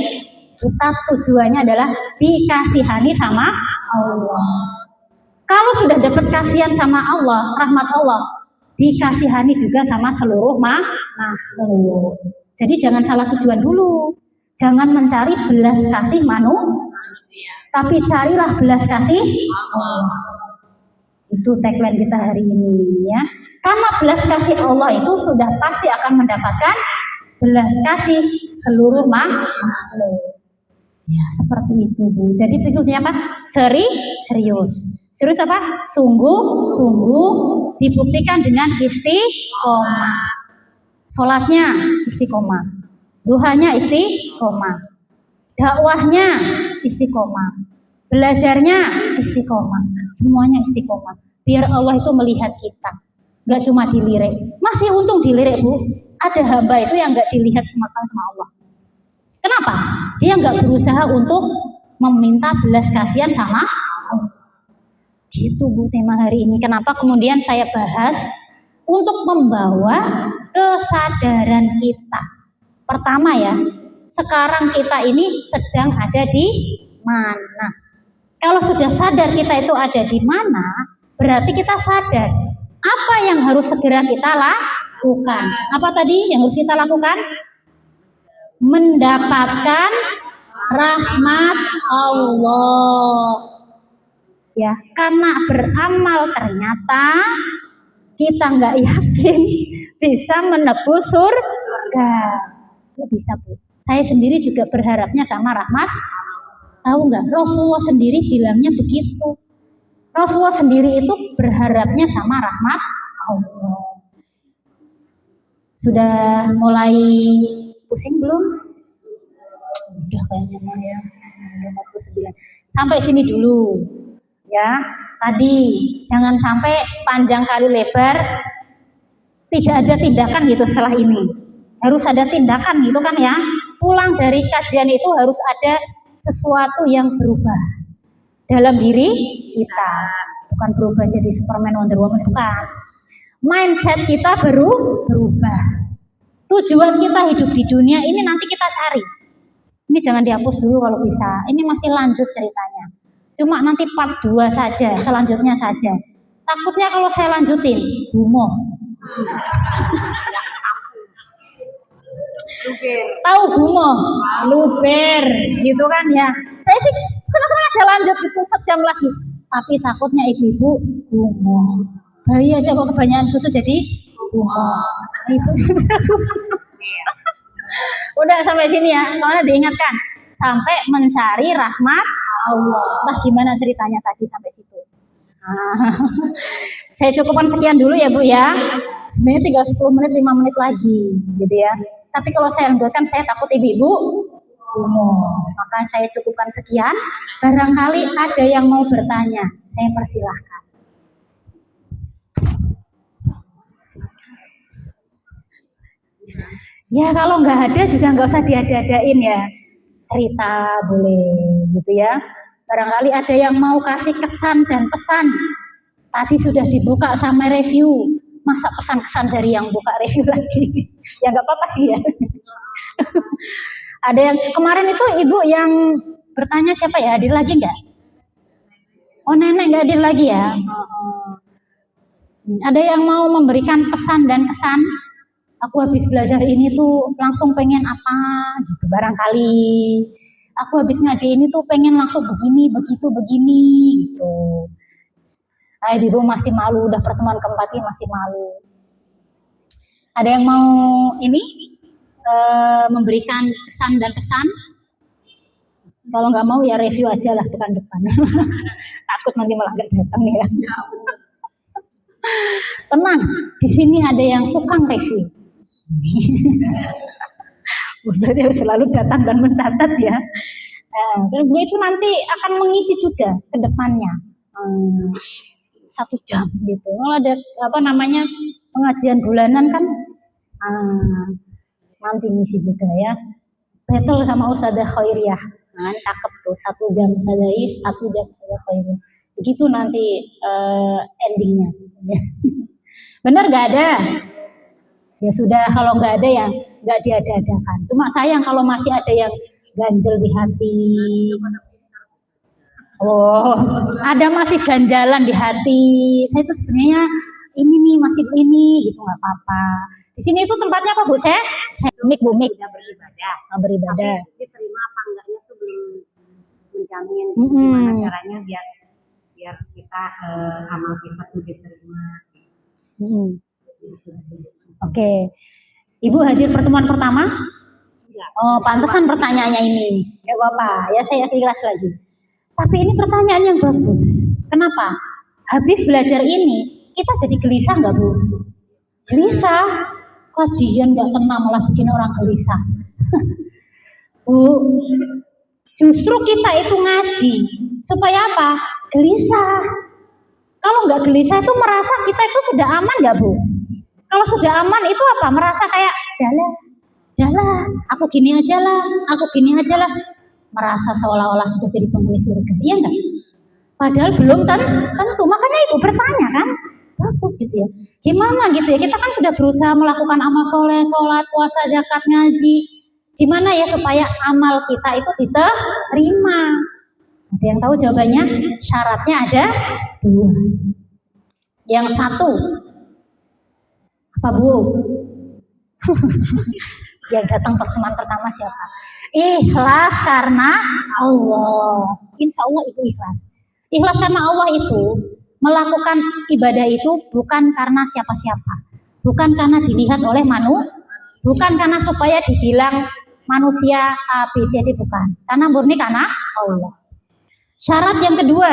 Kita tujuannya adalah dikasihani sama Allah. Kalau sudah dapat kasihan sama Allah, rahmat Allah, dikasihani juga sama seluruh makhluk. Jadi jangan salah tujuan dulu. Jangan mencari belas kasih manusia, tapi carilah belas kasih Allah. Itu tagline kita hari ini ya. Karena belas kasih Allah itu sudah pasti akan mendapatkan belas kasih seluruh makhluk. Ya, seperti itu, Bu. Jadi berikutnya apa? Serius. Serius apa? Sungguh dibuktikan dengan istiqomah. Sholatnya istiqomah. Duhanya istiqomah. Dakwahnya istiqomah. Belajarnya istiqomah. Semuanya istiqomah. Biar Allah itu melihat kita. Gak cuma dilirik. Masih untung dilirik, Bu. Ada hamba itu yang gak dilihat sama Allah. Kenapa? Dia nggak berusaha untuk meminta belas kasihan sama Allah. Gitu Bu tema hari ini. Kenapa kemudian saya bahas untuk membawa kesadaran kita. Pertama ya, sekarang kita ini sedang ada di mana? Kalau sudah sadar kita itu ada di mana, berarti kita sadar apa yang harus segera kita lakukan. Apa tadi yang harus kita lakukan? Mendapatkan rahmat Allah ya, karena beramal ternyata kita nggak yakin bisa menebus surga. Nggak bisa Bu. Saya sendiri juga berharapnya sama rahmat. Tahu nggak? Rasulullah sendiri bilangnya begitu. Rasulullah sendiri itu berharapnya sama rahmat Allah. Sudah mulai pusing belum? Udah kayaknya ya. 49. Sampai sini dulu. Ya. Tadi jangan sampai panjang kali lebar tidak ada tindakan gitu setelah ini. Harus ada tindakan gitu kan ya. Pulang dari kajian itu harus ada sesuatu yang berubah dalam diri kita. Bukan berubah jadi Superman, Wonder Woman, bukan. mindset kita berubah. Tujuan kita hidup di dunia ini nanti kita cari. Ini jangan dihapus dulu kalau bisa. Ini masih lanjut ceritanya. Cuma nanti part 2 saja, selanjutnya saja. Takutnya kalau saya lanjutin, gumoh. Tahu gumoh, luber, gitu kan ya. Saya sih senang-senang aja lanjut itu sejam lagi. Tapi takutnya ibu-ibu gumoh. Bayi aja kok kebanyakan susu jadi gumoh. Ibu udah sampai sini ya, soalnya diingatkan sampai mencari rahmat Allah. Nah, gimana ceritanya tadi sampai situ? Saya cukupkan sekian dulu ya Bu ya. Sebenarnya tinggal 10 menit 5 menit lagi gitu ya. Tapi kalau saya lanjutkan saya takut ibu-ibu maka saya cukupkan sekian. Barangkali ada yang mau bertanya, saya persilahkan. Ya kalau nggak ada juga nggak usah diada-adain ya. Cerita boleh gitu ya. Barangkali ada yang mau kasih kesan dan pesan. Tadi sudah dibuka sama review. Masa pesan-kesan dari yang buka review lagi? Ya nggak apa-apa sih ya. Ada yang kemarin itu ibu yang bertanya siapa ya, hadir lagi nggak? Oh nenek nggak hadir lagi ya? Ada yang mau memberikan pesan dan kesan? Aku habis belajar ini tuh langsung pengen apa gitu barangkali. Aku habis ngaji ini tuh pengen langsung begini, begitu, begini gitu. Ibu masih malu, udah pertemuan keempat ini masih malu. Ada yang mau ini memberikan kesan dan pesan? Kalau nggak mau ya review aja lah depan-depan. Takut nanti malah nggak datang ya. Tenang, di sini ada yang tukang review. Berarti harus selalu datang dan mencatat ya. Dan gue itu nanti akan mengisi juga ke depannya 1 jam gitu. Kalau ada apa namanya pengajian bulanan kan nanti ngisi juga ya. Battle sama Ustadzah Khairiyah. Nah, cakep tuh 1 jam Ustadzah Is, 1 jam Ustadzah Khairiyah. Begitu nanti endingnya. Benar nggak ada? Ya sudah, kalau nggak ada ya nggak diada-adakan. Cuma sayang kalau masih ada yang ganjel di hati. Oh, ada masih ganjalan di hati. Saya itu sebenarnya ini nih masih ini gitu nggak apa-apa. Di sini itu tempatnya apa Bu? Saya mik Bu mik. Sudah beribadah. Beribadah. Tapi diterima apa enggaknya tuh belum menjamin gimana caranya biar kita amal kita tuh diterima. Oke. Ibu hadir pertemuan pertama? Enggak. Oh, pantesan pertanyaannya ini. Enggak apa-apa, ya saya ikhlas lagi. Tapi ini pertanyaan yang bagus. Kenapa? Habis belajar ini, kita jadi gelisah nggak Bu? Gelisah? Kajian nggak kena malah bikin orang gelisah. Bu, justru kita itu ngaji. Supaya apa? Gelisah. Kalau nggak gelisah itu merasa kita itu sudah aman nggak Bu? Kalau sudah aman itu apa? Merasa kayak jalan, aku gini aja lah. Merasa seolah-olah sudah jadi penghuni surga. Iya enggak? Padahal belum tentu. Makanya ibu bertanya kan? Bagus gitu ya. Gimana gitu ya? Kita kan sudah berusaha melakukan amal soleh, sholat, puasa, zakat, ngaji. Gimana ya supaya amal kita itu diterima? Ada yang tahu jawabannya? Syaratnya ada 2. Yang satu, apa Bu? Yang datang pertemuan pertama siapa? Ikhlas karena Allah. Insya Allah itu ikhlas. Ikhlas karena Allah itu melakukan ibadah itu bukan karena siapa-siapa, bukan karena dilihat oleh bukan karena supaya dibilang manusia A, B, C, D, bukan. Karena murni karena Allah. Syarat yang kedua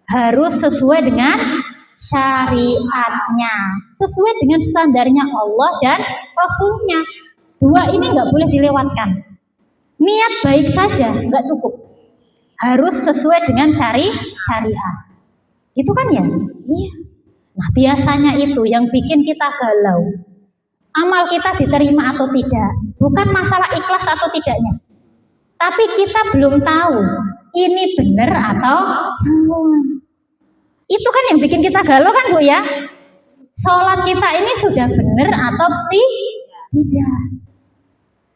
harus sesuai dengan syariatnya, sesuai dengan standarnya Allah dan Rasulnya. 2 ini nggak boleh dilewatkan. Niat baik saja nggak cukup, harus sesuai dengan syariat. Itu kan ya? Iya. Nah biasanya itu yang bikin kita galau. Amal kita diterima atau tidak, bukan masalah ikhlas atau tidaknya. Tapi kita belum tahu ini benar atau salah. Itu kan yang bikin kita galau kan Bu ya? Sholat kita ini sudah benar atau tidak?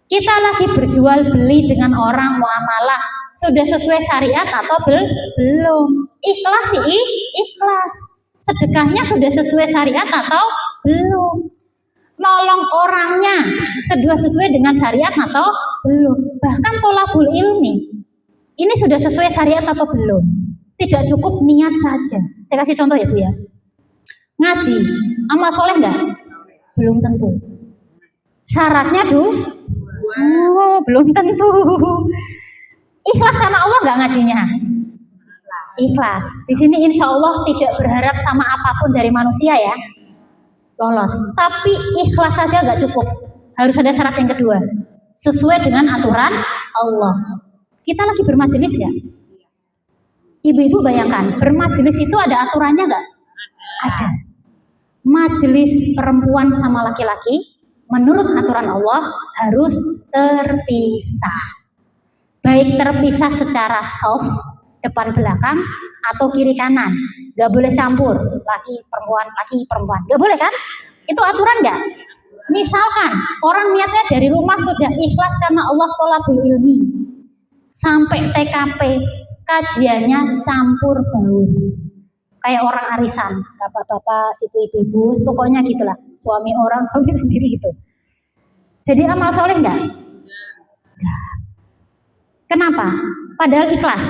Kita lagi berjual beli dengan orang muamalah, sudah sesuai syariat atau belum? Ikhlas sih, ikhlas. Sedekahnya sudah sesuai syariat atau belum? Nolong orangnya sudah sesuai dengan syariat atau belum? Bahkan tolabul ilmi, ini sudah sesuai syariat atau belum? Tidak cukup niat saja. Saya kasih contoh ya Bu ya. Ngaji, amal soleh enggak? Belum tentu. Syaratnya belum tentu. Ikhlas karena Allah enggak ngajinya? Ikhlas. Di sini insya Allah tidak berharap sama apapun dari manusia ya. Lolos. Tapi ikhlas saja enggak cukup. Harus ada syarat yang kedua. Sesuai dengan aturan Allah. Kita lagi bermajelis ya? Ibu-ibu bayangkan, bermajelis itu ada aturannya enggak? Ada. Majelis perempuan sama laki-laki menurut aturan Allah harus terpisah. Baik terpisah secara soft, depan belakang atau kiri kanan. Gak boleh campur, laki perempuan. Gak boleh kan? Itu aturan gak? Misalkan orang niatnya dari rumah sudah ikhlas karena Allah tolabul ilmi, sampai TKP kajiannya campur baur. Kayak orang arisan, bapak-bapak, situ ibu-ibu, pokoknya gitulah. Suami orang, suami sendiri gitu. Jadi amal soleh enggak? Kenapa? Padahal ikhlas.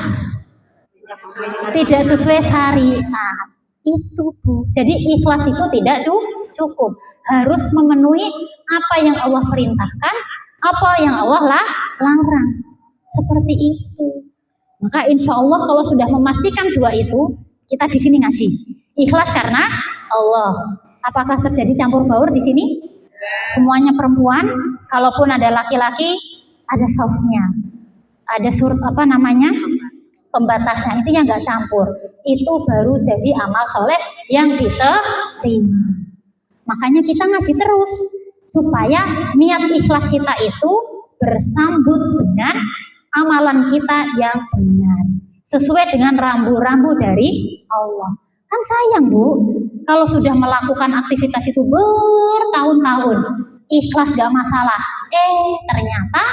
Tidak sesuai syariat. Itu Bu. Jadi ikhlas itu tidak cukup. Harus memenuhi apa yang Allah perintahkan, apa yang Allah larang. Seperti itu. Maka insya Allah kalau sudah memastikan dua itu, kita di sini ngaji. Ikhlas karena Allah. Apakah terjadi campur baur di sini? Semuanya perempuan, kalaupun ada laki-laki, ada softnya. Ada pembatasnya, itu yang nggak campur. Itu baru jadi amal soleh yang diterima. Makanya kita ngaji terus supaya niat ikhlas kita itu bersambut dengan amalan kita yang benar, sesuai dengan rambu-rambu dari Allah. Kan sayang Bu, kalau sudah melakukan aktivitas itu bertahun-tahun, ikhlas gak masalah, ternyata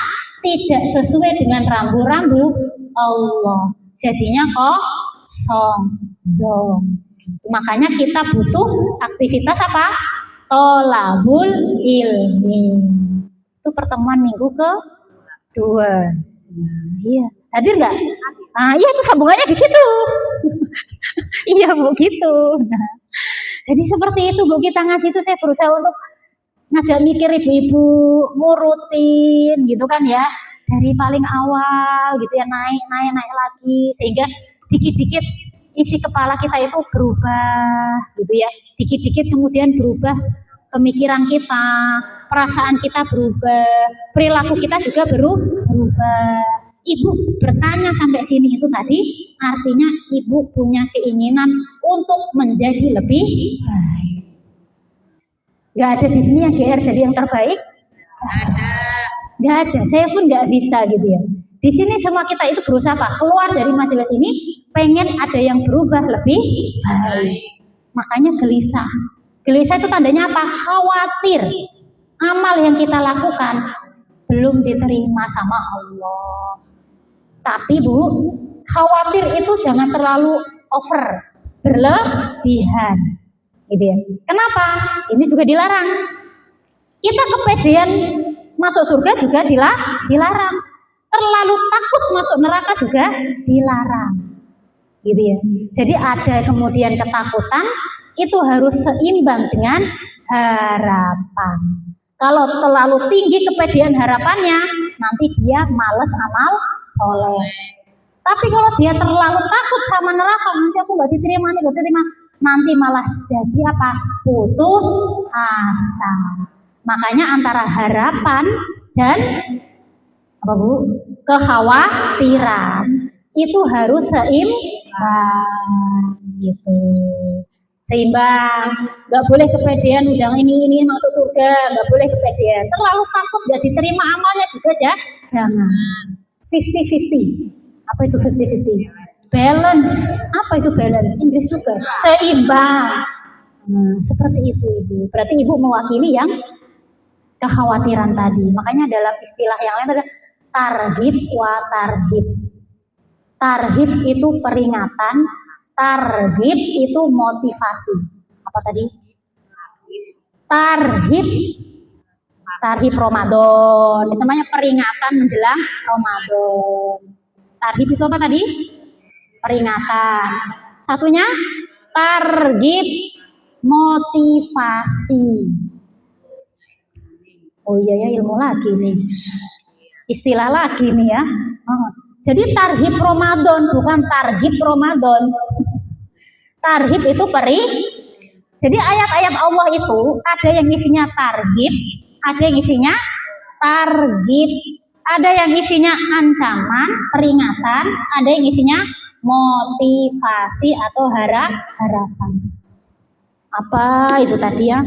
tidak sesuai dengan rambu-rambu Allah, jadinya kosong. Makanya kita butuh aktivitas apa? Tolabul ilmi. Itu pertemuan minggu ke-2. Iya, hadir nggak? Iya itu sambungannya di situ. Iya Bu gitu. Nah, jadi seperti itu Bu, kita ngaji itu saya berusaha untuk ngajak mikir ibu-ibu, ngurutin gitu kan ya, dari paling awal gitu ya, naik lagi, sehingga dikit-dikit isi kepala kita itu berubah gitu ya, dikit-dikit kemudian berubah pemikiran kita, perasaan kita berubah, perilaku kita juga berubah. Ibu bertanya sampai sini itu tadi artinya ibu punya keinginan untuk menjadi lebih baik. Gak ada di sini yang GR jadi yang terbaik? Gak ada. Saya pun gak bisa gitu ya. Di sini semua kita itu berusaha Pak, keluar dari majelis ini pengen ada yang berubah lebih baik. Makanya gelisah. Gelisah itu tandanya apa? Khawatir amal yang kita lakukan belum diterima sama Allah. Tapi Bu, khawatir itu jangan terlalu over, berlebihan. Gitu ya. Kenapa? Ini juga dilarang. Kita kepedean masuk surga juga dilarang. Terlalu takut masuk neraka juga dilarang. Gitu ya. Jadi ada kemudian ketakutan itu harus seimbang dengan harapan. Kalau terlalu tinggi kepedean harapannya, nanti dia males amal soleh. Tapi kalau dia terlalu takut sama neraka, nanti aku nggak diterima, nanti malah jadi apa? Putus asa. Makanya antara harapan dan apa Bu? Kekhawatiran itu harus seimbang gitu. Seimbang, nggak boleh kepedean udah ini masuk surga, nggak boleh kepedean. Terlalu takut nggak diterima amalnya juga jangan. 50-50. Apa itu 50-50? Balance. Apa itu balance? Inggris juga. Seimbang. Nah, seperti itu Ibu. Berarti Ibu mewakili yang kekhawatiran tadi. Makanya dalam istilah yang lain ada tarhib wa tarhib. Tarhib itu peringatan, tarhib itu motivasi. Apa tadi? Tarhib. Tarhib Ramadan. Itu namanya peringatan menjelang Ramadan. Tarhib itu apa tadi? Peringatan. Satunya tarhib motivasi. Oh iya ya, ilmu lagi nih. Istilah lagi nih ya. Jadi tarhib Ramadan bukan tarhib Ramadan. Tarhib itu jadi ayat-ayat Allah itu ada yang isinya tarhib, ada yang isinya targhib, ada yang isinya ancaman, peringatan, ada yang isinya motivasi atau harapan. Apa itu tadi ya?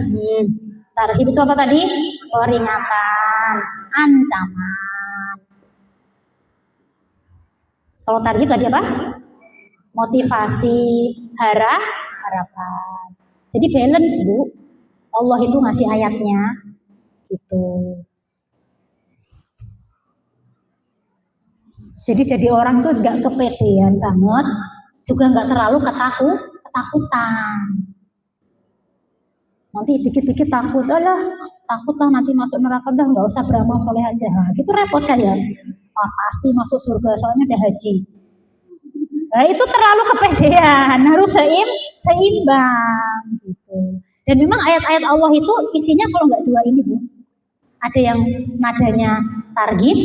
Targhib itu apa tadi? Peringatan, ancaman. Kalau targhib tadi apa? Motivasi, harapan. Jadi balance Bu. Allah itu ngasih ayatnya gitu. Jadi orang tuh nggak kepedean banget, juga nggak terlalu ketakutan. Nanti dikit-dikit takut, takut lah nanti masuk neraka, dah nggak usah beramal soleh aja. Nah, gitu repot kan ya? Pasti masuk surga soalnya ada haji. Nah, itu terlalu kepedean, harus seimbang gitu. Dan memang ayat-ayat Allah itu isinya kalau nggak dua ini Bu, ada yang nadanya targhib,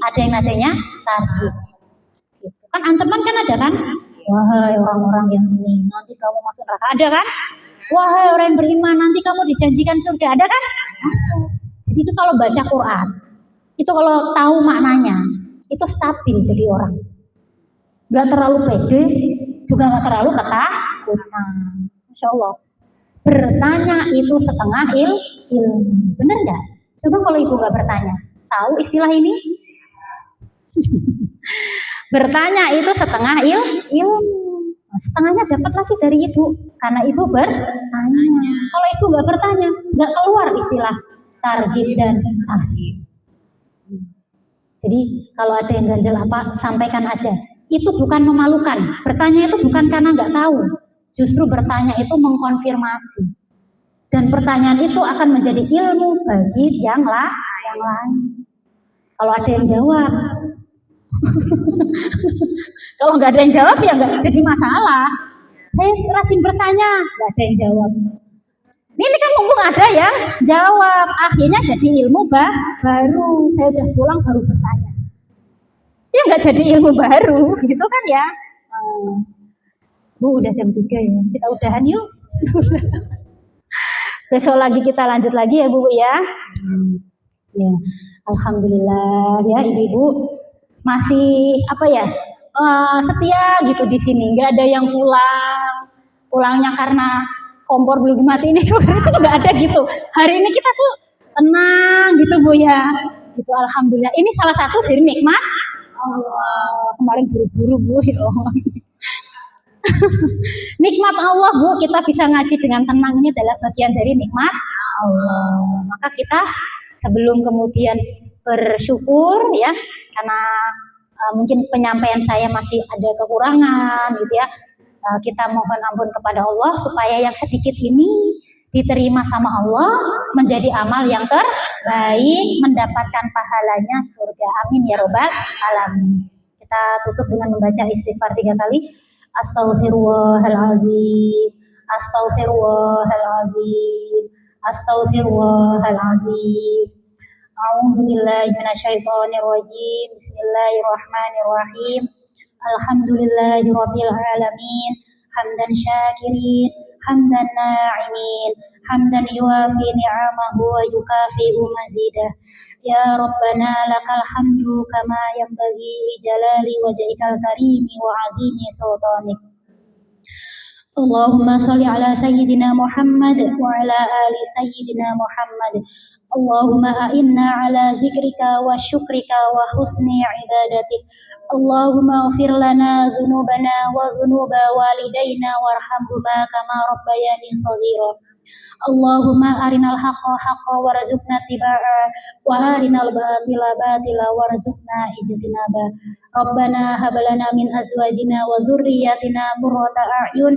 ada yang nadanya tarhib. Gitu. Kan ancaman kan ada kan? Wahai orang-orang yang ini, nanti kamu masuk neraka, ada kan? Wahai orang yang beriman, nanti kamu dijanjikan surga, ada kan? Jadi itu kalau baca Quran, itu kalau tahu maknanya, itu stabil jadi orang. Gak terlalu pede, juga gak terlalu ketakutan. Masya Allah. Bertanya itu setengah ilmu. Bener gak? Coba kalau ibu gak bertanya, tahu istilah ini? Bertanya itu setengah ilmu. Setengahnya dapat lagi dari ibu, karena ibu bertanya. Kalau ibu gak bertanya, gak keluar istilah targhib dan tarhib. Jadi kalau ada yang ganjel apa, sampaikan aja. Itu bukan memalukan. Bertanya itu bukan karena nggak tahu. Justru bertanya itu mengkonfirmasi. Dan pertanyaan itu akan menjadi ilmu bagi yang lain. Kalau ada yang jawab. Kalau nggak ada yang jawab ya nggak jadi masalah. Saya rajin bertanya, nggak ada yang jawab. Ini kan mumpung ada yang jawab. Akhirnya jadi ilmu baru. Saya udah pulang baru bertanya. Ya nggak jadi ilmu baru gitu kan ya. Bu udah jam 3 ya, kita udahan yuk. Besok lagi kita lanjut lagi ya Bu ya. Ya, alhamdulillah ya ibu-ibu masih apa ya, setia gitu di sini, nggak ada yang pulangnya karena kompor belum dimatiin itu nggak ada gitu. Hari ini kita tuh tenang gitu Bu ya. Gitu alhamdulillah. Ini salah satu dari nikmat Allah. Kemarin buru-buru Bu ya Allah. Nikmat Allah Bu, kita bisa ngaji dengan tenang, ini adalah bagian dari nikmat Allah. Maka kita sebelum kemudian bersyukur ya, karena mungkin penyampaian saya masih ada kekurangan gitu ya, kita mohon ampun kepada Allah supaya yang sedikit ini diterima sama Allah, menjadi amal yang terbaik, mendapatkan pahalanya surga. Amin ya robbal alamin. Kita tutup dengan membaca istighfar 3 kali. Astaghfirullahaladzim, astaghfirullahaladzim, astaghfirullahaladzim. A'udzubillahi minasyaitonirrajim. Bismillahirrahmanirrahim. Alhamdulillahirabbil alamin. Hamdan syakirin, hamdan na'imin, hamdan yuafi ni'amahu wa yukafi'u mazidah. Ya Rabbana lakal hamdu kama yanbaghi li jalali wajhikal karimi wa 'azimi sultanik. Allahumma shalli ala sayyidina Muhammad wa ala ali sayyidina Muhammad. Allahumma a'inna ala dzikrika wa syukrika wa husni ibadatik. Allahumma ghfir lana dzunubana wa dzunuba walidaina warhamhuma kama rabbayani shaghira. Allahumma arinal haqqa haqqa warzuqna tibaa wa arinal batila batila warzuqna ijtinaba. Rabbana hab lana min azwajina wa dzurriyyatina qurrata a'yun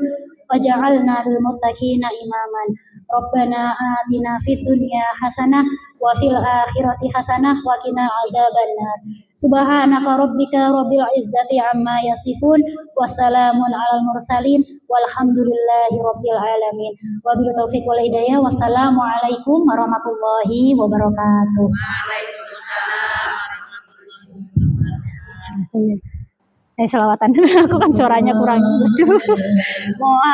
waj'alna lil muttaqina imaman. Rabbana atina fid dunya hasanah wa fil akhirati hasanah wa qina adzabannar. Subhanaka rabbika rabbil izzati amma yasifun wassalamun alal mursalin walhamdulillahi rabbil alamin. Wabillahi taufiq wal hidayah. Wassalamualaikum warahmatullahi wabarakatuh. Saya selawatan. Aku kan suaranya kurang. Aduh. Mohon